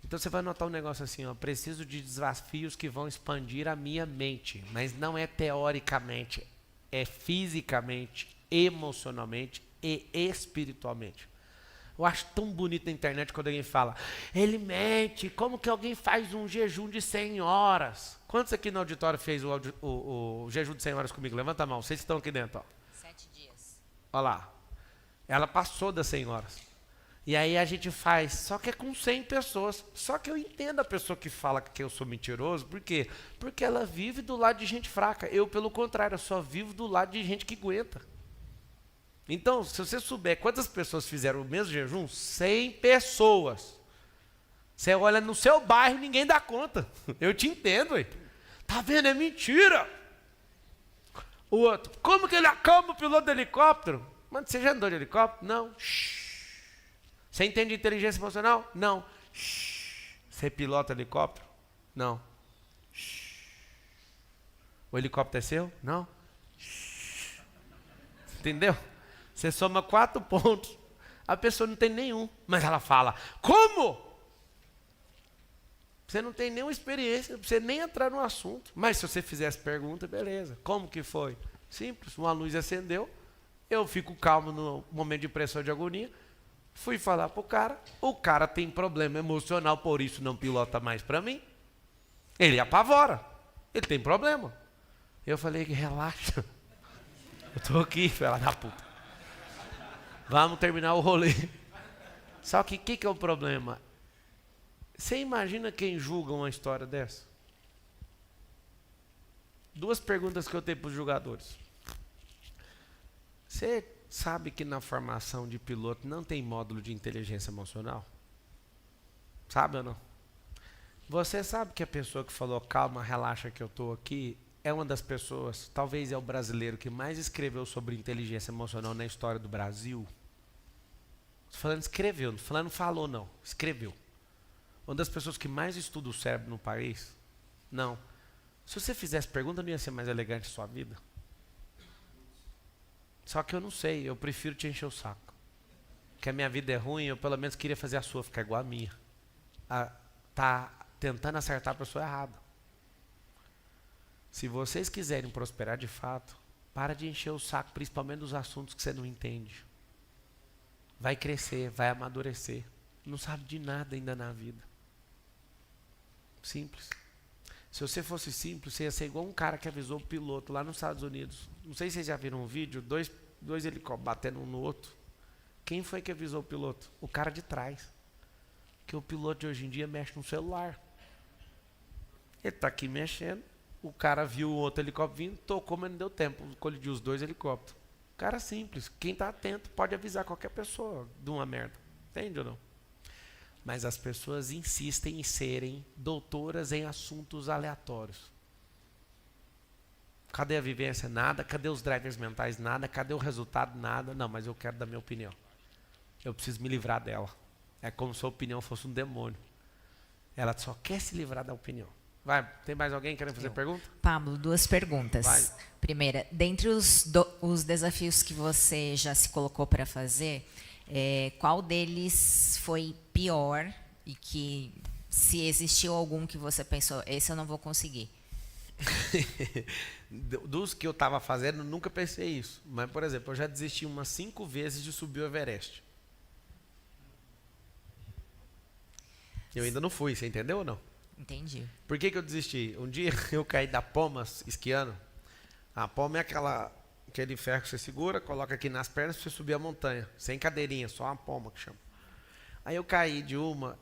Então você vai notar um negócio assim, ó, preciso de desafios que vão expandir a minha mente, mas não é teoricamente, é fisicamente, emocionalmente e espiritualmente. Eu acho tão bonito na internet quando alguém fala, ele mente, como que alguém faz um jejum de 100 horas? Quantos aqui no auditório fez o jejum de 100 horas comigo? Levanta a mão, vocês estão aqui dentro. Ó. 7 dias. Olha lá, ela passou das 100 horas. E aí a gente faz, só que é com 100 pessoas. Só que eu entendo a pessoa que fala que eu sou mentiroso, por quê? Porque ela vive do lado de gente fraca. Eu, pelo contrário, eu só vivo do lado de gente que aguenta. Então, se você souber quantas pessoas fizeram o mesmo jejum, 100 pessoas. Você olha no seu bairro e ninguém dá conta. Eu te entendo, ué. Tá vendo? É mentira. O outro, como que ele acalma o piloto do helicóptero? Mano, você já andou de helicóptero? Não. Você entende inteligência emocional? Não. Você pilota helicóptero? Não. O helicóptero é seu? Não. Entendeu? Você soma 4 pontos. A pessoa não tem nenhum. Mas ela fala, como? Você não tem nenhuma experiência, não precisa nem entrar no assunto. Mas se você fizesse pergunta, beleza. Como que foi? Simples, uma luz acendeu. Eu fico calmo no momento de pressão de agonia. Fui falar pro cara, o cara tem problema emocional, por isso não pilota mais para mim. Ele apavora, ele tem problema. Eu falei, relaxa, eu tô aqui, filha da puta. Vamos terminar o rolê. Só que o que é o problema? Você imagina quem julga uma história dessa? 2 perguntas que eu tenho para os jogadores. Você sabe que na formação de piloto não tem módulo de inteligência emocional? Sabe ou não? Você sabe que a pessoa que falou, calma, relaxa que eu estou aqui, é uma das pessoas, talvez é o brasileiro que mais escreveu sobre inteligência emocional na história do Brasil? Estou falando escreveu, não falando falou não, escreveu. Uma das pessoas que mais estuda o cérebro no país? Não. Se você fizesse pergunta, não ia ser mais elegante a sua vida? Só que eu não sei, eu prefiro te encher o saco. Que a minha vida é ruim, eu pelo menos queria fazer a sua ficar igual a minha. Tá tentando acertar a pessoa errada. Se vocês quiserem prosperar de fato, para de encher o saco, principalmente dos assuntos que você não entende. Vai crescer, vai amadurecer. Não sabe de nada ainda na vida. Simples. Se você fosse simples, você ia ser igual um cara que avisou o piloto lá nos Estados Unidos. Não sei se vocês já viram um vídeo, dois helicópteros batendo um no outro. Quem foi que avisou o piloto? O cara de trás. Porque o piloto de hoje em dia mexe no celular. Ele está aqui mexendo, o cara viu o outro helicóptero vindo, tocou, mas não deu tempo, colidiu os 2 helicópteros. Cara simples, quem está atento pode avisar qualquer pessoa de uma merda. Entende ou não? Mas as pessoas insistem em serem doutoras em assuntos aleatórios. Cadê a vivência? Nada. Cadê os drivers mentais? Nada. Cadê o resultado? Nada. Não, mas eu quero dar minha opinião. Eu preciso me livrar dela. É como se a opinião fosse um demônio. Ela só quer se livrar da opinião. Vai, tem mais alguém querendo fazer pergunta? Pablo, 2 perguntas. Vai. Primeira, dentre os desafios que você já se colocou para fazer, qual deles foi pior e que Se existiu algum que você pensou, esse eu não vou conseguir. Dos que eu estava fazendo, nunca pensei isso. Mas, por exemplo, eu já desisti umas 5 vezes de subir o Everest. Eu ainda não fui, você entendeu ou não? Entendi. Por que eu desisti? Um dia eu caí da poma esquiando. A poma é aquele ferro que você segura, coloca aqui nas pernas para você subir a montanha. Sem cadeirinha, só uma poma que chama. Aí eu caí de uma,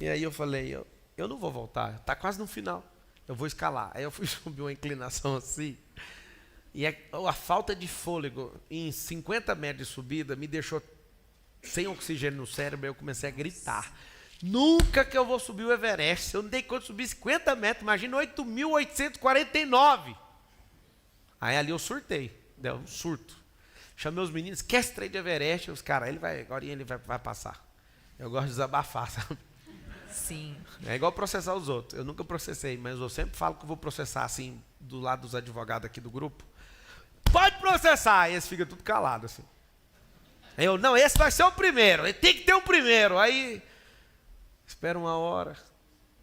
e aí eu falei, eu não vou voltar, tá quase no final. Eu vou escalar. Aí eu fui subir uma inclinação assim. E a falta de fôlego em 50 metros de subida me deixou sem oxigênio no cérebro. Eu comecei a gritar. Nunca que eu vou subir o Everest. Eu não dei conta de subir 50 metros. Imagina 8.849. Aí ali eu surtei. Deu um surto. Chamei os meninos. Quer esse trem de Everest? Os caras, agora ele vai passar. Eu gosto de desabafar, sabe? Sim. É igual processar os outros. Eu nunca processei, mas eu sempre falo que eu vou processar assim, do lado dos advogados aqui do grupo. Pode processar! Aí eles ficam tudo calados assim. Eu, não, esse vai ser o primeiro. Ele tem que ter o primeiro. Aí, espera uma hora.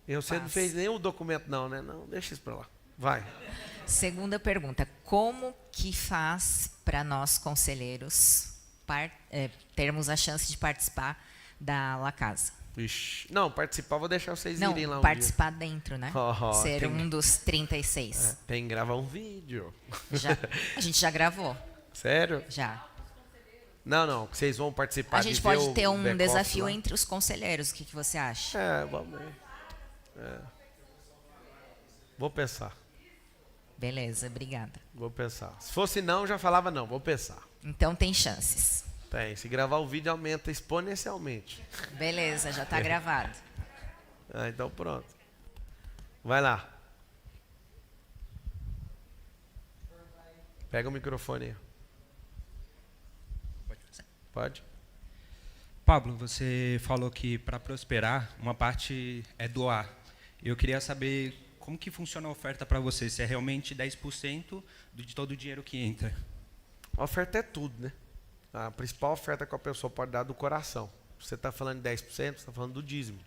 Você não fez nenhum documento não, né? Não, deixa isso pra lá. Vai. Segunda pergunta. Como que faz para nós, conselheiros, termos a chance de participar da La Casa? Ixi. Não, participar, vou deixar vocês Não, irem lá um participar dentro, né? Ser tem- um dos 36. Tem que gravar um vídeo. A gente já gravou, Sério? já. Não, que vocês vão participar A de gente ver pode o ter um back-office desafio lá. entre os conselheiros. O que você acha? Vamos ver. Vou pensar. Beleza, obrigada. Vou pensar. Se fosse não, eu já falava não. Vou pensar. Então tem chances. Tem. Se gravar o vídeo, aumenta exponencialmente. Beleza, já está gravado. Então pronto. Vai lá. Pega o microfone aí. Pode? Pablo, você falou que para prosperar, uma parte é doar. Eu queria saber como que funciona a oferta para você, se é realmente 10% de todo o dinheiro que entra. A oferta é tudo, né? A principal oferta que a pessoa pode dar é do coração. Você está falando de 10%, você está falando do dízimo.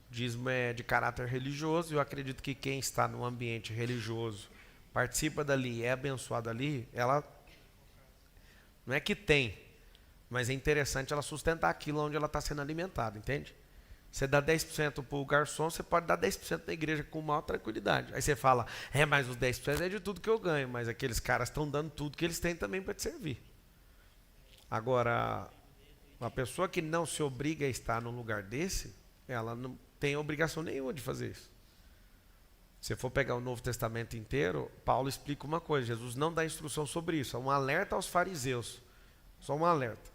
O dízimo é de caráter religioso e eu acredito que quem está num ambiente religioso, participa dali, é abençoado ali, ela não é que tem, mas é interessante ela sustentar aquilo onde ela está sendo alimentada, entende? Você dá 10% para o garçom, você pode dar 10% da igreja com maior tranquilidade. Aí você fala, mas os 10% é de tudo que eu ganho, mas aqueles caras estão dando tudo que eles têm também para te servir. Agora, uma pessoa que não se obriga a estar num lugar desse, ela não tem obrigação nenhuma de fazer isso. Se for pegar o Novo Testamento inteiro, Paulo explica uma coisa, Jesus não dá instrução sobre isso, é um alerta aos fariseus, só um alerta.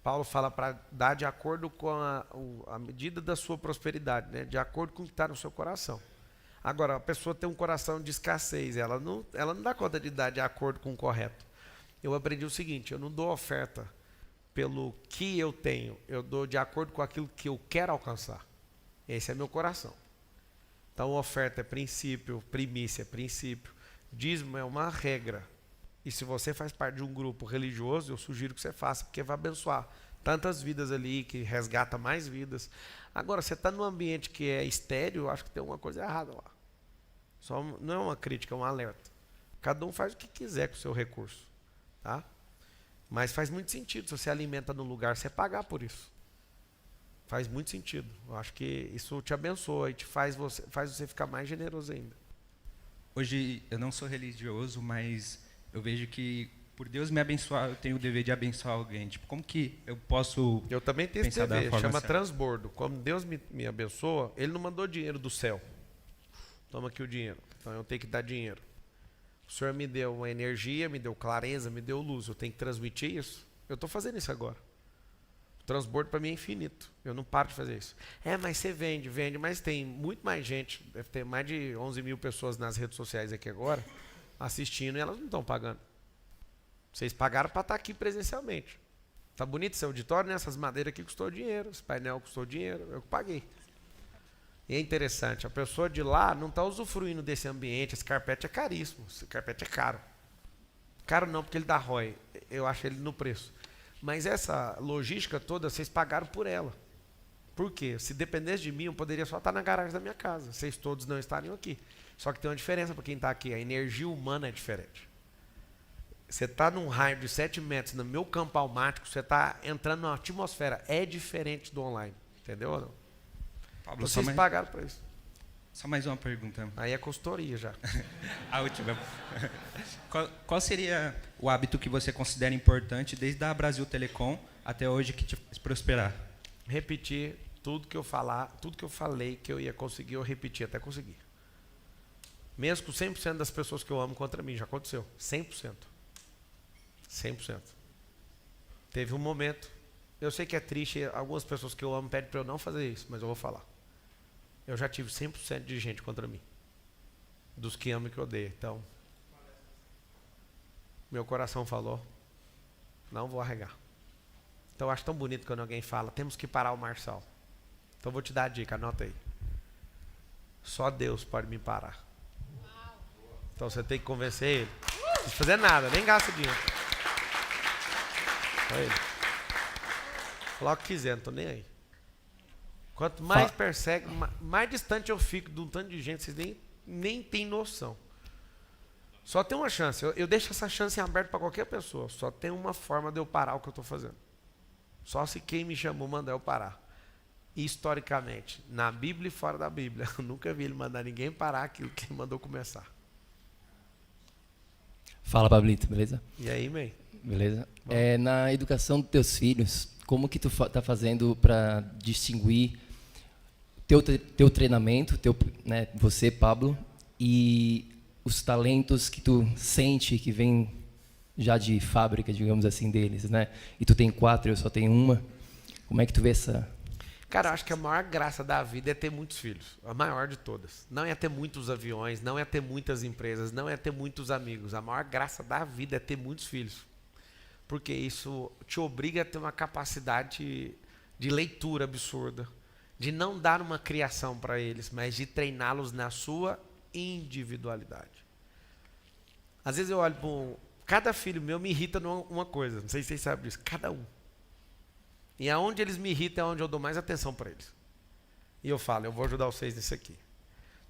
Paulo fala para dar de acordo com a medida da sua prosperidade, né? De acordo com o que está no seu coração. Agora, a pessoa tem um coração de escassez, ela não dá conta de dar de acordo com o correto. Eu aprendi o seguinte, eu não dou oferta pelo que eu tenho, eu dou de acordo com aquilo que eu quero alcançar. Esse é meu coração. Então, oferta é princípio, primícia é princípio, dízimo é uma regra. E se você faz parte de um grupo religioso, eu sugiro que você faça, porque vai abençoar tantas vidas ali, que resgata mais vidas. Agora, você está num ambiente que é estéril, eu acho que tem uma coisa errada lá. Não é uma crítica, é um alerta. Cada um faz o que quiser com o seu recurso. Tá? Mas faz muito sentido, se você alimenta no lugar, você pagar por isso. Faz muito sentido. Eu acho que isso te abençoa e faz você ficar mais generoso ainda. Hoje, eu não sou religioso, mas eu vejo que, por Deus me abençoar, eu tenho o dever de abençoar alguém. Tipo, como que eu posso Eu também tenho esse pensar da dever, forma chama certa? transbordo. Como Deus me abençoa, Ele não mandou dinheiro do céu. Toma aqui o dinheiro. Então eu tenho que dar dinheiro. O Senhor me deu uma energia, me deu clareza, me deu luz. Eu tenho que transmitir isso. Eu estou fazendo isso agora. O transbordo para mim é infinito. Eu não paro de fazer isso. Mas você vende, mas tem muito mais gente. Deve ter mais de 11 mil pessoas nas redes sociais aqui agora, assistindo, e elas não estão pagando. Vocês pagaram para estar aqui presencialmente. Tá bonito esse auditório, né? Essas madeiras aqui custou dinheiro, esse painel custou dinheiro, eu que paguei. E é interessante, a pessoa de lá não está usufruindo desse ambiente, esse carpete é caríssimo, esse carpete é caro. Caro não, porque ele dá ROI, eu acho ele no preço. Mas essa logística toda, vocês pagaram por ela. Por quê? Se dependesse de mim, eu poderia só estar na garagem da minha casa. Vocês todos não estariam aqui. Só que tem uma diferença para quem está aqui. A energia humana é diferente. Você está num raio de 7 metros no meu campo almático, você está entrando na atmosfera. É diferente do online. Entendeu ou não? Pablo, Vocês pagaram para isso. Só mais uma pergunta. Aí é consultoria já. A última. Qual seria o hábito que você considera importante desde a Brasil Telecom até hoje que te fez prosperar? Repetir tudo que eu falei que eu ia conseguir, eu repeti até conseguir. Mesmo com 100% das pessoas que eu amo contra mim, já aconteceu. 100%. 100%. Teve um momento, eu sei que é triste, algumas pessoas que eu amo pedem para eu não fazer isso, mas eu vou falar. Eu já tive 100% de gente contra mim. Dos que amam e que odeiam. Então, meu coração falou, não vou arregar. Então eu acho tão bonito quando alguém fala, temos que parar o Marçal. Então eu vou te dar a dica, anota aí. Só Deus pode me parar. Então você tem que convencer ele. Não precisa fazer nada, nem gasta dinheiro. Só ele. Fala o que quiser, não estou nem aí. Quanto mais persegue, mais distante eu fico de um tanto de gente, vocês nem têm noção. Só tem uma chance, eu deixo essa chance em aberto para qualquer pessoa. Só tem uma forma de eu parar o que eu estou fazendo. Só se quem me chamou mandar eu parar. Historicamente, na Bíblia e fora da Bíblia, eu nunca vi ele mandar ninguém parar aquilo que ele mandou começar. Fala, Pablito, beleza? E aí, man? Beleza. Na educação dos teus filhos, como que tu tá fazendo para distinguir teu treinamento, né, você, Pablo, e os talentos que tu sente que vem já de fábrica, digamos assim, deles, né? E tu tem 4, eu só tenho uma. Como é que tu vê essa... Cara, eu acho que a maior graça da vida é ter muitos filhos. A maior de todas. Não é ter muitos aviões, não é ter muitas empresas, não é ter muitos amigos. A maior graça da vida é ter muitos filhos. Porque isso te obriga a ter uma capacidade de leitura absurda. De não dar uma criação para eles, mas de treiná-los na sua individualidade. Às vezes eu olho para cada filho meu me irrita numa coisa. Não sei se vocês sabem disso. Cada um. E aonde eles me irritam é onde eu dou mais atenção para eles. E eu falo, eu vou ajudar vocês nisso aqui.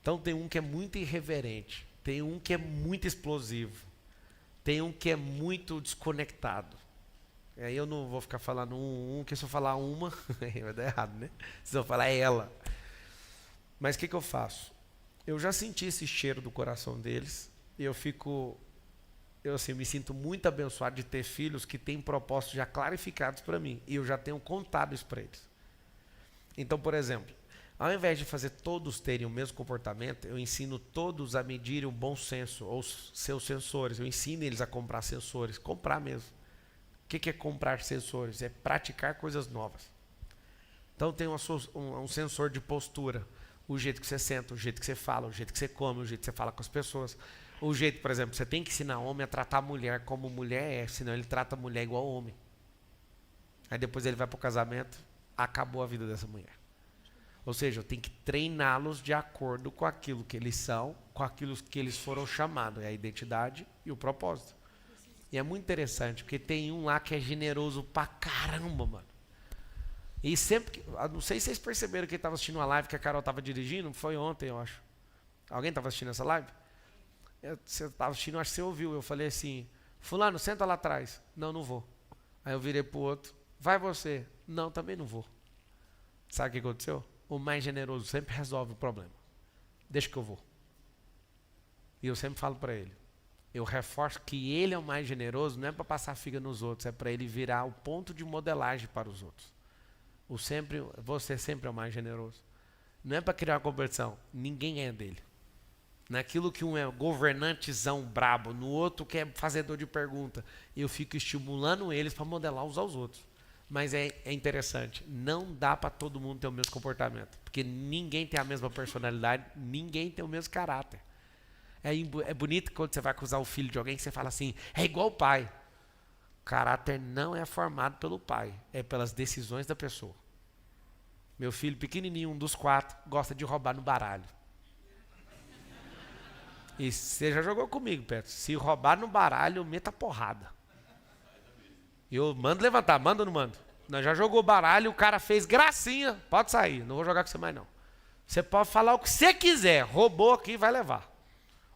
Então tem um que é muito irreverente. Tem um que é muito explosivo. Tem um que é muito desconectado. E aí eu não vou ficar falando que se eu falar uma, vai dar errado, né? Se eu falar ela. Mas o que eu faço? Eu já senti esse cheiro do coração deles. E eu assim, me sinto muito abençoado de ter filhos que têm propósitos já clarificados para mim. E eu já tenho contado isso para eles. Então, por exemplo, ao invés de fazer todos terem o mesmo comportamento, eu ensino todos a medirem o bom senso, ou os seus sensores. Eu ensino eles a comprar sensores. Comprar mesmo. O que é comprar sensores? É praticar coisas novas. Então tem um sensor de postura. O jeito que você senta, o jeito que você fala, o jeito que você come, o jeito que você fala com as pessoas. O jeito, por exemplo, você tem que ensinar homem a tratar a mulher como mulher é, senão ele trata a mulher igual homem. Aí depois ele vai para o casamento, acabou a vida dessa mulher. Ou seja, eu tenho que treiná-los de acordo com aquilo que eles são, com aquilo que eles foram chamados, é a identidade e o propósito. E é muito interessante, porque tem um lá que é generoso pra caramba, mano. E sempre que, não sei se vocês perceberam que ele estava assistindo uma live que a Carol estava dirigindo, foi ontem, eu acho. Alguém estava assistindo essa live? Você estava assistindo, acho que você ouviu. Eu falei assim, fulano, senta lá atrás. Não, não vou. Aí eu virei pro outro, vai você. Não, também não vou. Sabe o que aconteceu? O mais generoso sempre resolve o problema. Deixa que eu vou. E eu sempre falo para ele, eu reforço que ele é o mais generoso, não é para passar figa nos outros, é para ele virar o ponto de modelagem para os outros. Você sempre é o mais generoso. Não é para criar uma competição, ninguém ganha dele. Naquilo que um é governantezão brabo, no outro que é fazedor de pergunta, eu fico estimulando eles para modelar uns aos outros. Mas é interessante, não dá para todo mundo ter o mesmo comportamento, porque ninguém tem a mesma personalidade, ninguém tem o mesmo caráter. É bonito quando você vai acusar o filho de alguém que você fala assim, é igual o pai. O caráter não é formado pelo pai, é pelas decisões da pessoa. Meu filho pequenininho, um dos 4, gosta de roubar no baralho. E você já jogou comigo, Petro. Se roubar no baralho, eu meto a porrada. Eu mando levantar, mando ou não mando? Nós já jogou baralho, o cara fez gracinha. Pode sair, não vou jogar com você mais não. Você pode falar o que você quiser. Roubou aqui, vai levar.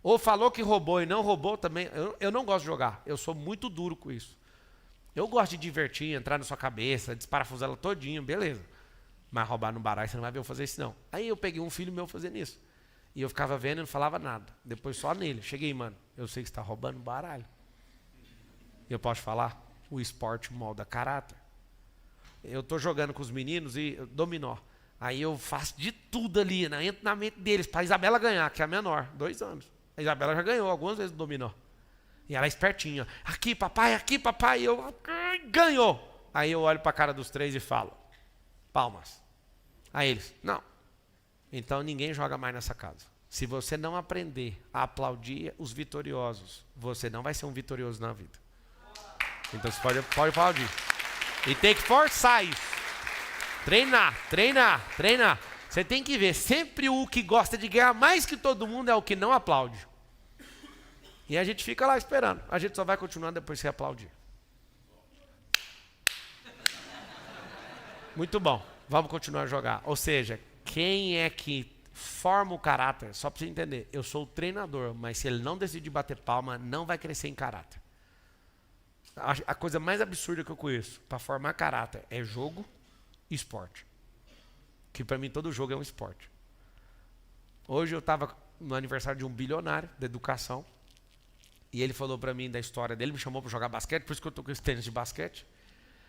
Ou falou que roubou e não roubou também. Eu não gosto de jogar. Eu sou muito duro com isso. Eu gosto de divertir, entrar na sua cabeça, desparafusar ela todinho, beleza. Mas roubar no baralho, você não vai ver eu fazer isso não. Aí eu peguei um filho meu fazendo isso. E eu ficava vendo e não falava nada. Depois só nele. Cheguei, mano, eu sei que você está roubando baralho. Eu posso falar? O esporte molda caráter. Eu tô jogando com os meninos e dominó. Aí eu faço de tudo ali, né? Entro na mente deles, para a Isabela ganhar, que é a menor, 2 anos. A Isabela já ganhou algumas vezes o dominó. E ela é espertinha. Aqui, papai, e eu, ganhou. Aí eu olho para a cara dos 3 e falo, palmas. Aí eles, não. Então ninguém joga mais nessa casa. Se você não aprender a aplaudir os vitoriosos, você não vai ser um vitorioso na vida. Então você pode aplaudir. E tem que forçar isso. Treinar. Você tem que ver, sempre o que gosta de ganhar mais que todo mundo é o que não aplaude. E a gente fica lá esperando. A gente só vai continuar depois que você aplaudir. Muito bom. Vamos continuar a jogar. Ou seja, quem é que forma o caráter? Só para você entender, eu sou o treinador, mas se ele não decidir bater palma, não vai crescer em caráter. A coisa mais absurda que eu conheço para formar caráter é jogo e esporte. Que para mim todo jogo é um esporte. Hoje eu estava no aniversário de um bilionário da educação e ele falou para mim da história dele, me chamou para jogar basquete, por isso que eu estou com esse tênis de basquete.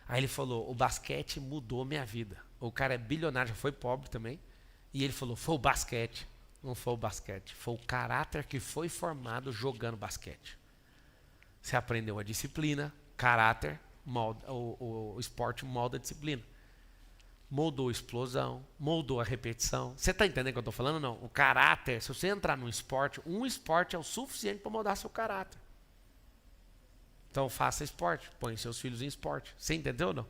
Aí ele falou, o basquete mudou minha vida. O cara é bilionário, já foi pobre também. E ele falou, foi o basquete. Não foi o basquete, foi o caráter que foi formado jogando basquete. Você aprendeu a disciplina, caráter, o esporte molda a disciplina. Moldou a explosão, moldou a repetição. Você está entendendo o que eu estou falando ou não? O caráter, se você entrar num esporte, um esporte é o suficiente para mudar seu caráter. Então faça esporte, põe seus filhos em esporte. Você entendeu ou não?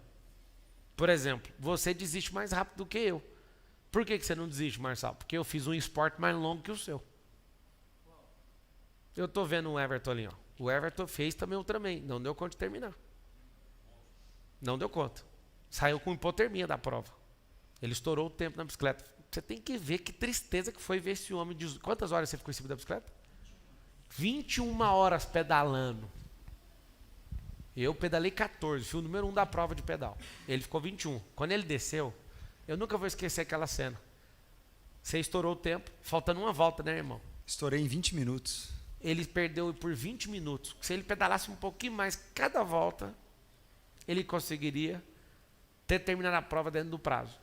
Por exemplo, você desiste mais rápido do que eu. Por que você não desiste, Marçal? Porque eu fiz um esporte mais longo que o seu. Eu estou vendo o Everton ali, ó. O Everton fez também Ultraman. Não deu conta de terminar. Não deu conta. Saiu com hipotermia da prova. Ele estourou o tempo na bicicleta. Você tem que ver que tristeza que foi ver esse homem. Quantas horas você ficou em cima da bicicleta? 21 horas pedalando. Eu pedalei 14. Fui o número 1 da prova de pedal. Ele ficou 21. Quando ele desceu, eu nunca vou esquecer aquela cena. Você estourou o tempo. Faltando uma volta, né, irmão? Estourei em 20 minutos. Ele perdeu por 20 minutos. Se ele pedalasse um pouquinho mais cada volta, ele conseguiria ter terminado a prova dentro do prazo.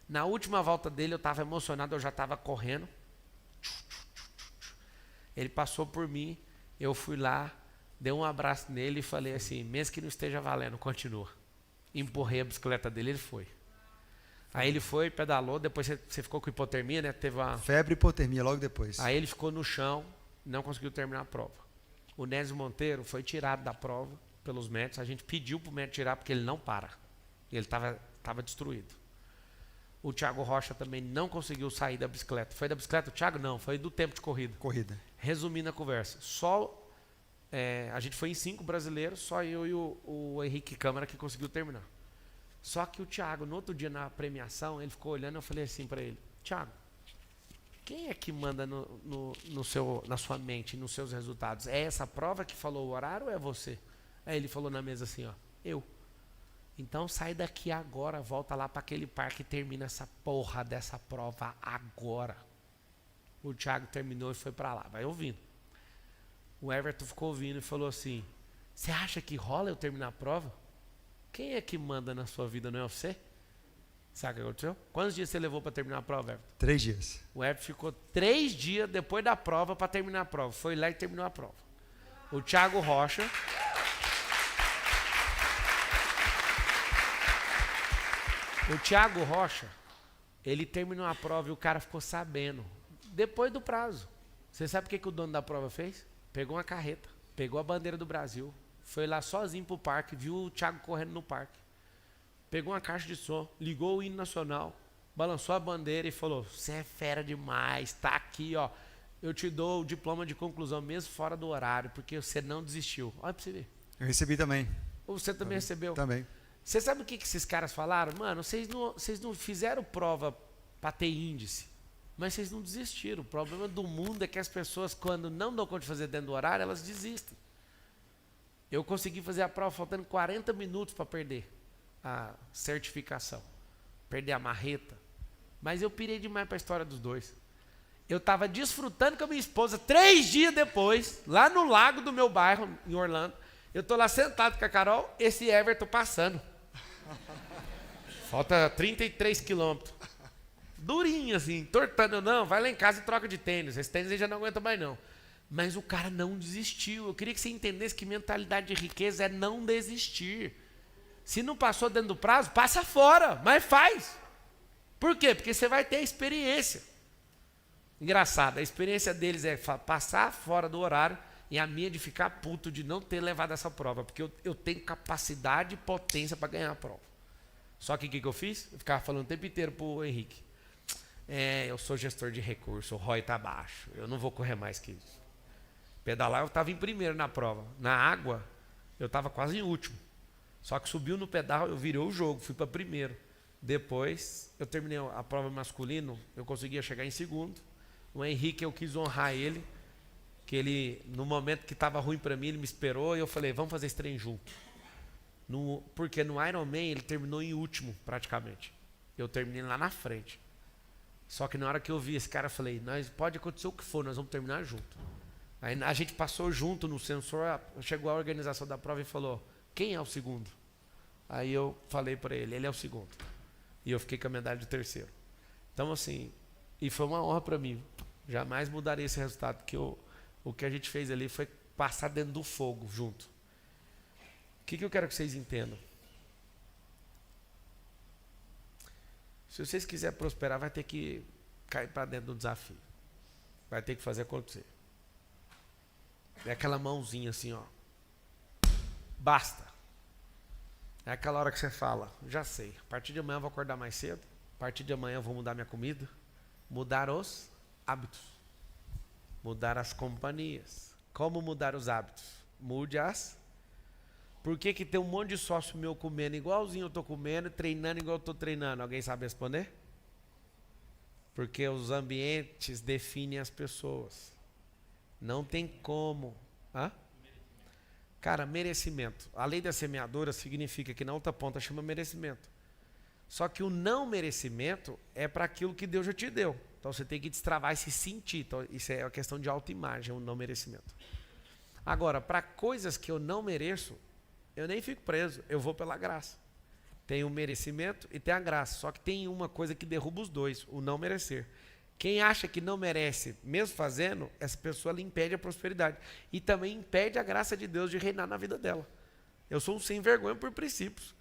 Na última volta dele, eu estava emocionado, eu já estava correndo. Ele passou por mim, eu fui lá, dei um abraço nele e falei assim, mesmo que não esteja valendo, continua. Empurrei a bicicleta dele, ele foi. Aí ele foi, pedalou, depois você ficou com hipotermia, né? Teve uma febre e hipotermia logo depois. Aí ele ficou no chão, não conseguiu terminar a prova. O Nésio Monteiro foi tirado da prova pelos médicos. A gente pediu para o médico tirar porque ele não para. Ele estava destruído. O Thiago Rocha também não conseguiu sair da bicicleta. Foi da bicicleta o Thiago? Não, foi do tempo de corrida. Resumindo a conversa, a gente foi em 5 brasileiros, só eu e o Henrique Câmara que conseguiu terminar. Só que o Thiago, no outro dia na premiação, ele ficou olhando, eu falei assim para ele, Thiago, quem é que manda na sua mente, nos seus resultados? É essa prova que falou o horário ou é você? Aí ele falou na mesa assim, ó, eu. Então sai daqui agora, volta lá para aquele parque e termina essa porra dessa prova agora. O Thiago terminou e foi para lá, vai ouvindo. O Everton ficou ouvindo e falou assim, você acha que rola eu terminar a prova? Quem é que manda na sua vida, não é você? Sabe o que aconteceu? Quantos dias você levou para terminar a prova, Everton? 3 dias. O Everton ficou 3 dias depois da prova para terminar a prova. Foi lá e terminou a prova. O Thiago Rocha... O Thiago Rocha, ele terminou a prova e o cara ficou sabendo. Depois do prazo. Você sabe o que o dono da prova fez? Pegou uma carreta, pegou a bandeira do Brasil, foi lá sozinho pro parque, viu o Thiago correndo no parque. Pegou uma caixa de som, ligou o hino nacional, balançou a bandeira e falou, você é fera demais, tá aqui, ó. Eu te dou o diploma de conclusão mesmo fora do horário, porque você não desistiu. Olha pra você ver. Eu recebi também. Você também recebeu? Também. Você sabe o que esses caras falaram? Mano, vocês não fizeram prova para ter índice, mas vocês não desistiram. O problema do mundo é que as pessoas, quando não dão conta de fazer dentro do horário, elas desistem. Eu consegui fazer a prova faltando 40 minutos para perder a certificação, perder a marreta. Mas eu pirei demais para a história dos dois. Eu estava desfrutando com a minha esposa 3 dias depois, lá no lago do meu bairro, em Orlando. Eu estou lá sentado com a Carol, esse Everton passando. Falta 33 quilômetros. Durinho assim, entortando. Não, vai lá em casa e troca de tênis. Esse tênis aí já não aguenta mais não. Mas o cara não desistiu. Eu queria que você entendesse que mentalidade de riqueza é não desistir. Se não passou dentro do prazo, passa fora, mas faz. Por quê? Porque você vai ter a experiência. Engraçado, a experiência deles é passar fora do horário e a minha de ficar puto de não ter levado essa prova, porque eu tenho capacidade e potência para ganhar a prova. Só que o que eu fiz? Eu ficava falando o tempo inteiro pro Henrique. Eu sou gestor de recurso, o ROI está baixo, eu não vou correr mais que isso. Pedalar eu estava em primeiro na prova. Na água, eu estava quase em último. Só que subiu no pedal, eu virei o jogo, fui para primeiro. Depois, eu terminei a prova masculino, eu conseguia chegar em segundo. O Henrique, eu quis honrar ele, que ele, no momento que estava ruim para mim, ele me esperou e eu falei, vamos fazer esse trem junto. Porque no Ironman ele terminou em último, praticamente. Eu terminei lá na frente. Só que na hora que eu vi esse cara, eu falei, pode acontecer o que for, nós vamos terminar junto. Aí a gente passou junto no sensor, chegou a organização da prova e falou, quem é o segundo? Aí eu falei para ele é o segundo. E eu fiquei com a medalha de terceiro. Então assim, e foi uma honra para mim. Jamais mudaria esse resultado, porque o que a gente fez ali foi passar dentro do fogo junto. O que eu quero que vocês entendam? Se vocês quiserem prosperar, vai ter que cair para dentro do desafio. Vai ter que fazer acontecer. É aquela mãozinha assim, ó. Basta. É aquela hora que você fala, já sei, a partir de amanhã eu vou acordar mais cedo, a partir de amanhã eu vou mudar minha comida, mudar os hábitos, mudar as companhias. Como mudar os hábitos? Mude as. Por que tem um monte de sócio meu comendo igualzinho eu estou comendo, treinando igual eu estou treinando? Alguém sabe responder? Porque os ambientes definem as pessoas. Não tem como. Cara, merecimento. A lei da semeadora significa que na outra ponta chama merecimento. Só que o não merecimento é para aquilo que Deus já te deu. Então você tem que destravar e se sentir. Então, isso é uma questão de autoimagem, o não merecimento. Agora, para coisas que eu não mereço, eu nem fico preso, eu vou pela graça. Tem o merecimento e tem a graça. Só que tem uma coisa que derruba os dois, o não merecer. Quem acha que não merece, mesmo fazendo, essa pessoa ela impede a prosperidade. E também impede a graça de Deus de reinar na vida dela. Eu sou um sem vergonha por princípios.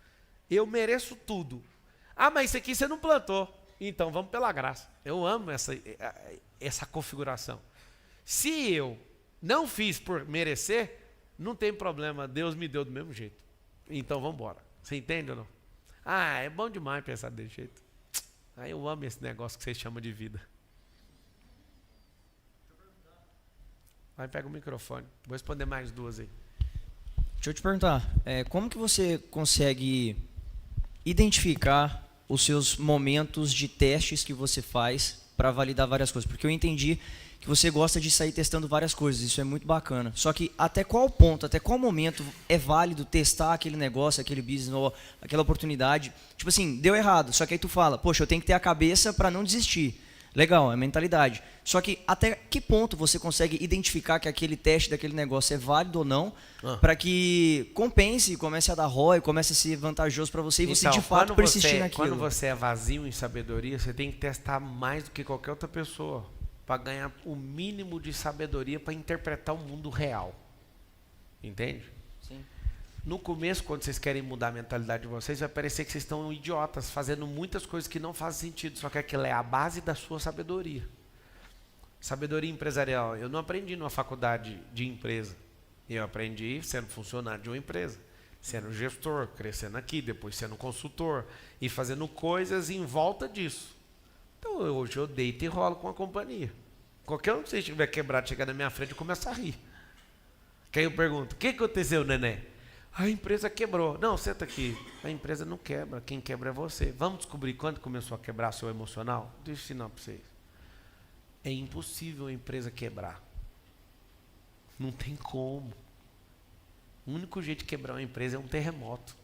Eu mereço tudo. Mas isso aqui você não plantou. Então vamos pela graça. Eu amo essa configuração. Se eu não fiz por merecer, não tem problema. Deus me deu do mesmo jeito. Então vamos embora. Você entende ou não? É bom demais pensar desse jeito. Eu amo esse negócio que vocês chamam de vida. Vai, pega o microfone. Vou responder mais duas aí. Deixa eu te perguntar, como que você consegue identificar os seus momentos de testes que você faz para validar várias coisas? Porque eu entendi que você gosta de sair testando várias coisas, isso é muito bacana. Só que até qual ponto, até qual momento é válido testar aquele negócio, aquele business, ou aquela oportunidade? Tipo assim, deu errado, só que aí tu fala, poxa, eu tenho que ter a cabeça para não desistir. Legal, é mentalidade. Só que até que ponto você consegue identificar que aquele teste daquele negócio é válido ou não, para que compense, comece a dar ROI, comece a ser vantajoso para você e você de fato persistir naquilo? Quando você é vazio em sabedoria, você tem que testar mais do que qualquer outra pessoa para ganhar o mínimo de sabedoria para interpretar o mundo real. Entende? Sim. No começo, quando vocês querem mudar a mentalidade de vocês, vai parecer que vocês estão idiotas, fazendo muitas coisas que não fazem sentido, só que aquilo é a base da sua sabedoria. Sabedoria empresarial. Eu não aprendi numa faculdade de empresa. Eu aprendi sendo funcionário de uma empresa, sendo gestor, crescendo aqui, depois sendo consultor e fazendo coisas em volta disso. Então hoje eu deito e rolo com a companhia. Qualquer um que você estiver quebrado, chegar na minha frente e começa a rir. Que aí eu pergunto, o que aconteceu, neném? A empresa quebrou. Não, senta aqui. A empresa não quebra. Quem quebra é você. Vamos descobrir quando começou a quebrar seu emocional? Deixa eu ensinar para vocês. É impossível a empresa quebrar. Não tem como. O único jeito de quebrar uma empresa é um terremoto.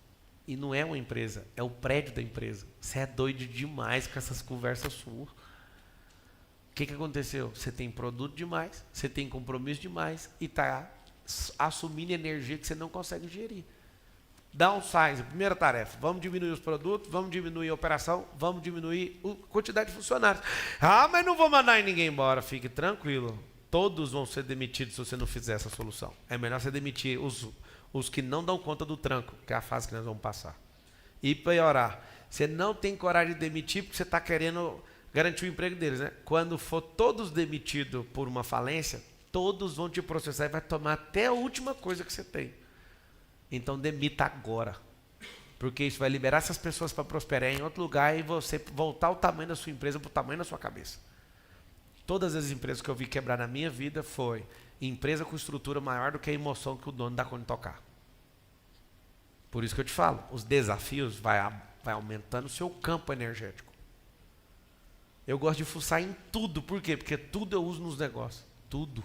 E não é uma empresa, é o prédio da empresa. Você é doido demais com essas conversas suas. O que aconteceu? Você tem produto demais, você tem compromisso demais e está assumindo energia que você não consegue gerir. Downsize, primeira tarefa. Vamos diminuir os produtos, vamos diminuir a operação, vamos diminuir a quantidade de funcionários. Ah, mas não vou mandar ninguém embora. Fique tranquilo. Todos vão ser demitidos se você não fizer essa solução. É melhor você demitir os que não dão conta do tranco, que é a fase que nós vamos passar. E piorar, você não tem coragem de demitir porque você está querendo garantir o emprego deles, né? Quando for todos demitidos por uma falência, todos vão te processar e vai tomar até a última coisa que você tem. Então demita agora. Porque isso vai liberar essas pessoas para prosperar em outro lugar e você voltar o tamanho da sua empresa para o tamanho da sua cabeça. Todas as empresas que eu vi quebrar na minha vida foi empresa com estrutura maior do que a emoção que o dono dá quando tocar. Por isso que eu te falo, os desafios vai aumentando o seu campo energético. Eu gosto de fuçar em tudo. Por quê? Porque tudo eu uso nos negócios. Tudo.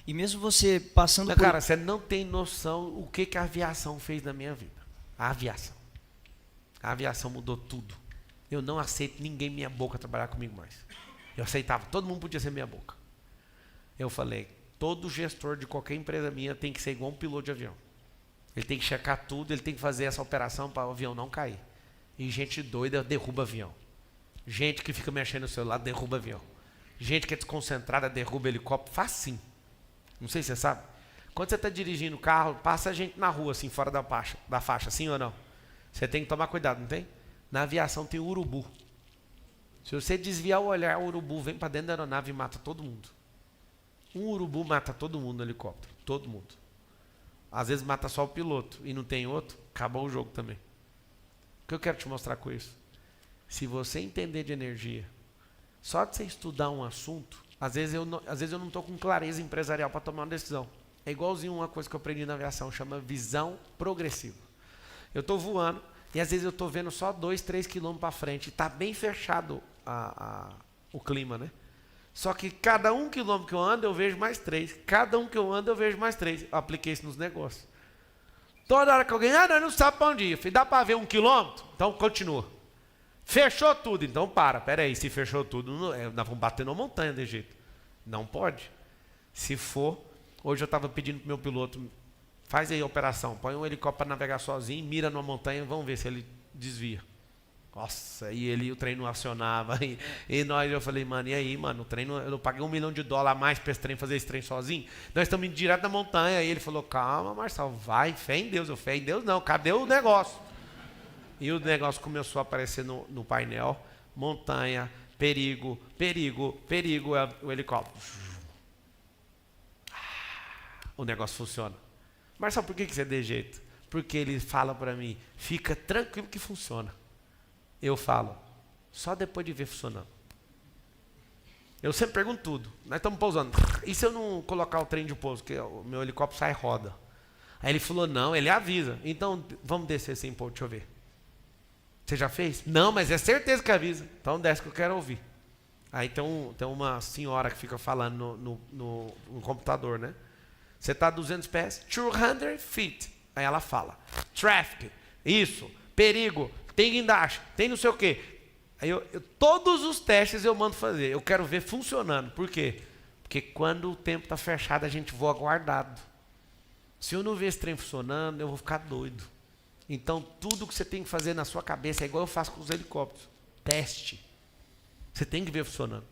E mesmo você passando Mas, cara, você não tem noção o que a aviação fez na minha vida. A aviação. A aviação mudou tudo. Eu não aceito ninguém minha boca trabalhar comigo mais. Eu aceitava, todo mundo podia ser minha boca. Eu falei, todo gestor de qualquer empresa minha tem que ser igual um piloto de avião. Ele tem que checar tudo, ele tem que fazer essa operação para o avião não cair. E gente doida derruba avião. Gente que fica mexendo no celular derruba avião. Gente que é desconcentrada derruba helicóptero, facinho. Não sei se você sabe. Quando você está dirigindo o carro, passa gente na rua, assim, fora da faixa, sim ou não? Você tem que tomar cuidado, não tem? Na aviação tem o urubu. Se você desviar o olhar, o urubu vem para dentro da aeronave e mata todo mundo. Um urubu mata todo mundo no helicóptero. Todo mundo. Às vezes mata só o piloto e não tem outro, acabou o jogo também. O que eu quero te mostrar com isso? Se você entender de energia, só de você estudar um assunto, às vezes eu não estou com clareza empresarial para tomar uma decisão. É igualzinho uma coisa que eu aprendi na aviação, chama visão progressiva. Eu estou voando e às vezes eu estou vendo só 2, 3 quilômetros para frente. Está bem fechado o clima, né? Só que cada 1 quilômetro que eu ando, eu vejo mais 3. Cada 1 que eu ando, eu vejo mais 3. Eu apliquei isso nos negócios. Toda hora que alguém, não sabe para onde ir. Falei, dá para ver 1 quilômetro? Então continua. Fechou tudo, então peraí, se fechou tudo, nós vamos bater na montanha de jeito. Não pode. Se for, hoje eu estava pedindo para o meu piloto, faz aí a operação, põe um helicóptero para navegar sozinho, mira numa montanha e vamos ver se ele desvia. Nossa, e o treino acionava, eu falei, mano, e aí, mano, o treino, eu paguei $1 milhão a mais para esse trem fazer esse trem sozinho, nós estamos indo direto na montanha, e ele falou, calma, Marcelo, vai, fé em Deus, eu fé em Deus não, cadê o negócio? E o negócio começou a aparecer no painel, montanha, perigo, o helicóptero. O negócio funciona. Marcelo, por que você dê jeito? Porque ele fala para mim, fica tranquilo que funciona. Eu falo, só depois de ver funcionando. Eu sempre pergunto tudo. Nós estamos pousando. E se eu não colocar o trem de pouso, que o meu helicóptero sai e roda? Aí ele falou, não, ele avisa. Então, vamos descer sem pôr, deixa eu ver. Você já fez? Não, mas é certeza que avisa. Então desce que eu quero ouvir. Aí tem uma senhora que fica falando no computador, né? Você está a 200 pés, 200 feet. Aí ela fala, traffic, isso, perigo, tem guindaste, tem não sei o quê. Aí todos os testes eu mando fazer. Eu quero ver funcionando. Por quê? Porque quando o tempo está fechado, a gente voa guardado. Se eu não ver esse trem funcionando, eu vou ficar doido. Então, tudo que você tem que fazer na sua cabeça é igual eu faço com os helicópteros. Teste. Você tem que ver funcionando.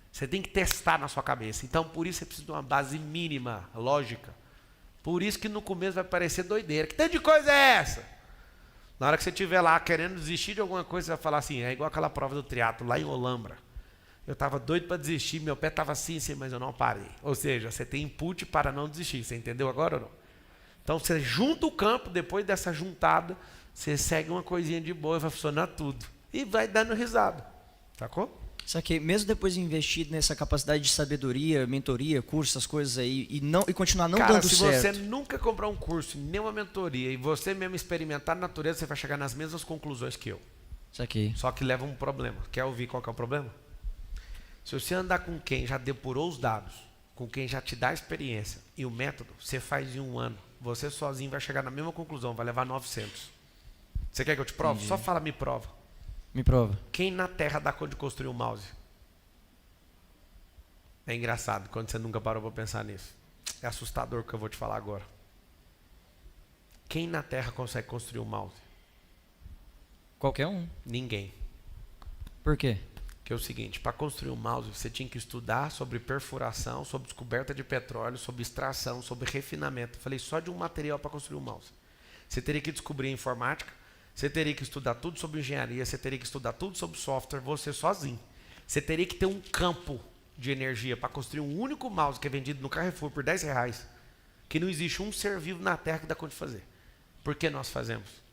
Você tem que testar na sua cabeça. Então, por isso você precisa de uma base mínima, lógica. Por isso que no começo vai parecer doideira. Que tanto de coisa é essa? Na hora que você estiver lá querendo desistir de alguma coisa, você vai falar assim, é igual aquela prova do triatlo lá em Olambra. Eu estava doido para desistir, meu pé estava assim, mas eu não parei. Ou seja, você tem input para não desistir. Você entendeu agora ou não? Então, você junta o campo, depois dessa juntada, você segue uma coisinha de boa e vai funcionar tudo. E vai dando risada. Sacou? Só que mesmo depois de investir nessa capacidade de sabedoria, mentoria, curso, essas coisas aí, e continuar não Cara, dando se certo. você nunca comprar um curso, nem uma mentoria, e você mesmo experimentar a natureza, você vai chegar nas mesmas conclusões que eu. Isso aqui. Só que leva um problema. Quer ouvir qual que é o problema? Se você andar com quem já depurou os dados, com quem já te dá a experiência e o método, você faz em 1 ano. Você sozinho vai chegar na mesma conclusão, vai levar 900. Você quer que eu te prove? Entendi. Só fala, me prova. Me prova. Quem na Terra dá conta de construir um mouse? É engraçado quando você nunca parou para pensar nisso. É assustador o que eu vou te falar agora. Quem na Terra consegue construir um mouse? Qualquer um. Ninguém. Por quê? Que é o seguinte, para construir um mouse, você tinha que estudar sobre perfuração, sobre descoberta de petróleo, sobre extração, sobre refinamento. Falei só de um material para construir um mouse. Você teria que descobrir a informática, você teria que estudar tudo sobre engenharia, você teria que estudar tudo sobre software, você sozinho. Você teria que ter um campo de energia para construir um único mouse que é vendido no Carrefour por R$10, que não existe um ser vivo na Terra que dá conta de fazer. Por que nós fazemos?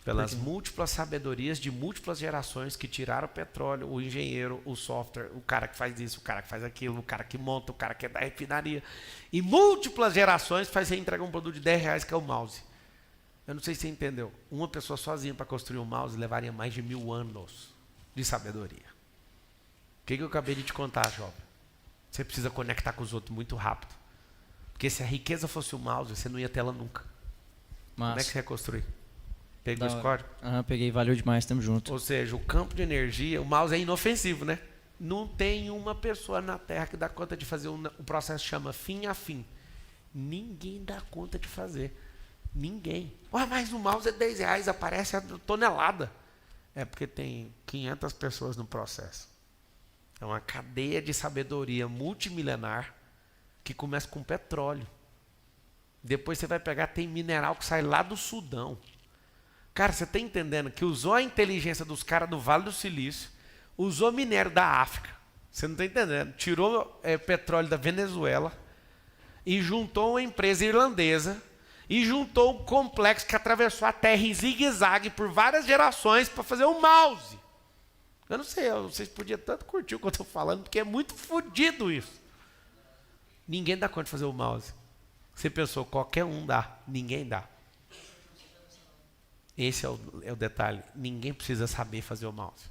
Pelas múltiplas sabedorias de múltiplas gerações que tiraram o petróleo, o engenheiro, o software, o cara que faz isso, o cara que faz aquilo, o cara que monta, o cara que é da refinaria. E múltiplas gerações faz você entregar um produto de R$10 que é o mouse. Eu não sei se você entendeu. Uma pessoa sozinha para construir um mouse levaria mais de 1000 anos de sabedoria. O que eu acabei de te contar, jovem? Você precisa conectar com os outros muito rápido. Porque se a riqueza fosse o mouse, você não ia ter ela nunca. Como é que você ia construir? Pegou esse código? Aham, peguei, valeu demais, tamo junto. Ou seja, o campo de energia, o mouse é inofensivo, né? Não tem uma pessoa na Terra que dá conta de fazer o processo chama fim a fim. Ninguém dá conta de fazer. Ninguém. Ué, mas o mouse é R$10, aparece a tonelada. É porque tem 500 pessoas no processo. É uma cadeia de sabedoria multimilenar que começa com petróleo. Depois você vai pegar, tem mineral que sai lá do Sudão. Cara, você está entendendo que usou a inteligência dos caras do Vale do Silício, usou minério da África. Você não está entendendo. Tirou petróleo da Venezuela e juntou uma empresa irlandesa e juntou um complexo que atravessou a Terra em zigue-zague por várias gerações para fazer um mouse. Eu não sei, vocês podiam tanto curtir o que eu estou falando, porque é muito fodido isso. Ninguém dá conta de fazer o mouse. Você pensou, qualquer um dá, ninguém dá. Esse é o detalhe. Ninguém precisa saber fazer o mouse.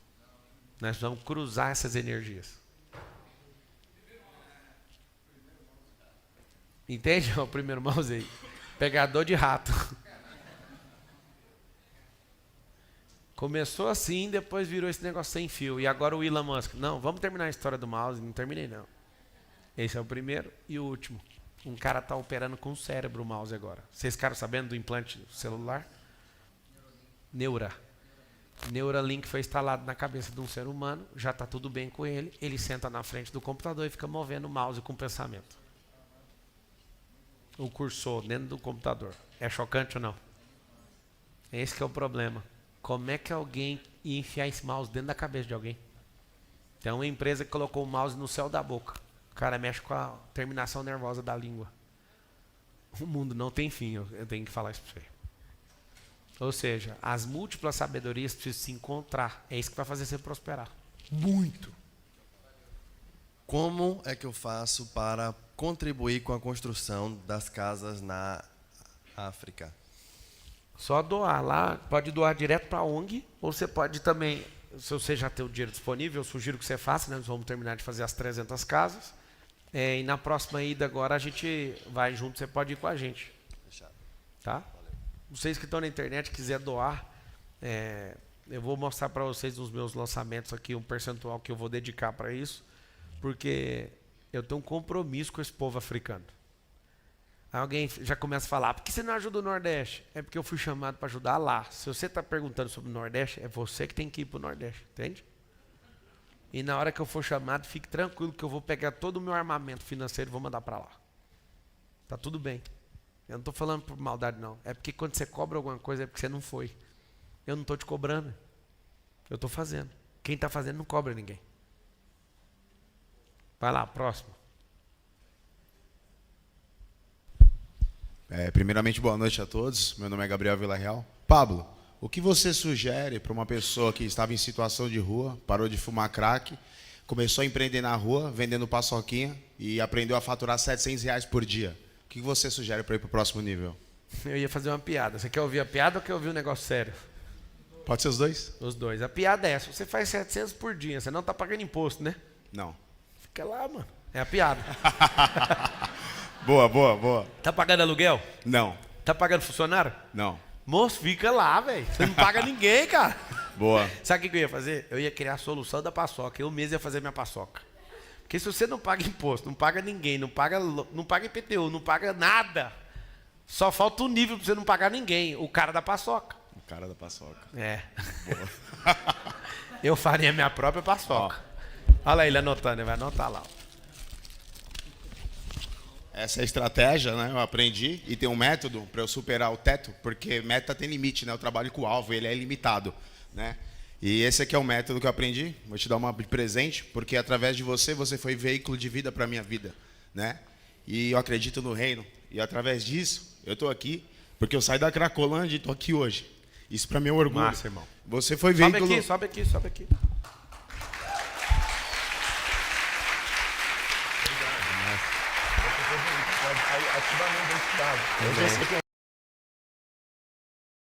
Nós vamos cruzar essas energias. Entende? O primeiro mouse aí. Pegador de rato. Começou assim, depois virou esse negócio sem fio. E agora o Elon Musk. Não, vamos terminar a história do mouse. Não terminei, não. Esse é o primeiro e o último. Um cara está operando com o cérebro o mouse agora. Vocês ficaram sabendo do implante celular? Neuralink foi instalado na cabeça de um ser humano. Já está tudo bem com ele. Ele senta na frente do computador e fica movendo o mouse com pensamento. O cursor dentro do computador. É chocante ou não? Esse que é o problema. Como é que alguém ia enfiar esse mouse dentro da cabeça de alguém? Tem uma empresa que colocou o mouse no céu da boca. O cara mexe com a terminação nervosa da língua. O mundo não tem fim, eu tenho que falar isso para você. Ou seja, as múltiplas sabedorias precisam se encontrar. É isso que vai fazer você prosperar. Muito. Como é que eu faço para contribuir com a construção das casas na África? Só doar lá, pode doar direto para a ONG, ou você pode também, se você já tem o dinheiro disponível, eu sugiro que você faça, né? Nós vamos terminar de fazer as 300 casas. E na próxima ida agora a gente vai junto, você pode ir com a gente. Fechado. Tá? Valeu. Vocês que estão na internet, quiser doar, eu vou mostrar para vocês nos meus lançamentos aqui um percentual que eu vou dedicar para isso, porque eu tenho um compromisso com esse povo africano. Aí alguém já começa a falar, por que você não ajuda o Nordeste? É porque eu fui chamado para ajudar lá. Se você está perguntando sobre o Nordeste, é você que tem que ir para o Nordeste, entende? E na hora que eu for chamado, fique tranquilo que eu vou pegar todo o meu armamento financeiro e vou mandar para lá. Tá tudo bem. Eu não estou falando por maldade, não. É porque quando você cobra alguma coisa, é porque você não foi. Eu não estou te cobrando. Eu estou fazendo. Quem está fazendo não cobra ninguém. Vai lá, próximo. Primeiramente, boa noite a todos. Meu nome é Gabriel Villarreal. Pablo, O que você sugere para uma pessoa que estava em situação de rua, parou de fumar crack, começou a empreender na rua, vendendo paçoquinha e aprendeu a faturar R$700 por dia? O que você sugere para ir para o próximo nível? Eu ia fazer uma piada. Você quer ouvir a piada ou quer ouvir um negócio sério? Pode ser os dois? Os dois. A piada é essa. Você faz 700 por dia. Você não está pagando imposto, né? Não. Fica lá, mano. É a piada. Boa, boa, boa. Tá pagando aluguel? Não. Tá pagando funcionário? Não. Moço, fica lá, velho. Você não paga ninguém, cara. Boa. Sabe o que eu ia fazer? Eu ia criar a solução da paçoca. Eu mesmo ia fazer minha paçoca. Porque se você não paga imposto, não paga ninguém, não paga IPTU, não paga nada, só falta um nível para você não pagar ninguém. O cara da paçoca. O cara da paçoca. É. Eu faria minha própria paçoca. Olha lá ele anotando, ele vai anotar lá. Essa é a estratégia, né? Eu aprendi e tem um método para eu superar o teto, porque meta tem limite, né? Eu trabalho com o alvo, ele é ilimitado, né? E esse aqui é o método que eu aprendi. Vou te dar uma de presente, porque através de você, você foi veículo de vida para a minha vida, né? E eu acredito no reino. E através disso, eu estou aqui, porque eu saí da Cracolândia e estou aqui hoje. Isso para mim é um orgulho. Massa, irmão. Você foi veículo... Sobe aqui, sobe aqui. Ativamente identificado.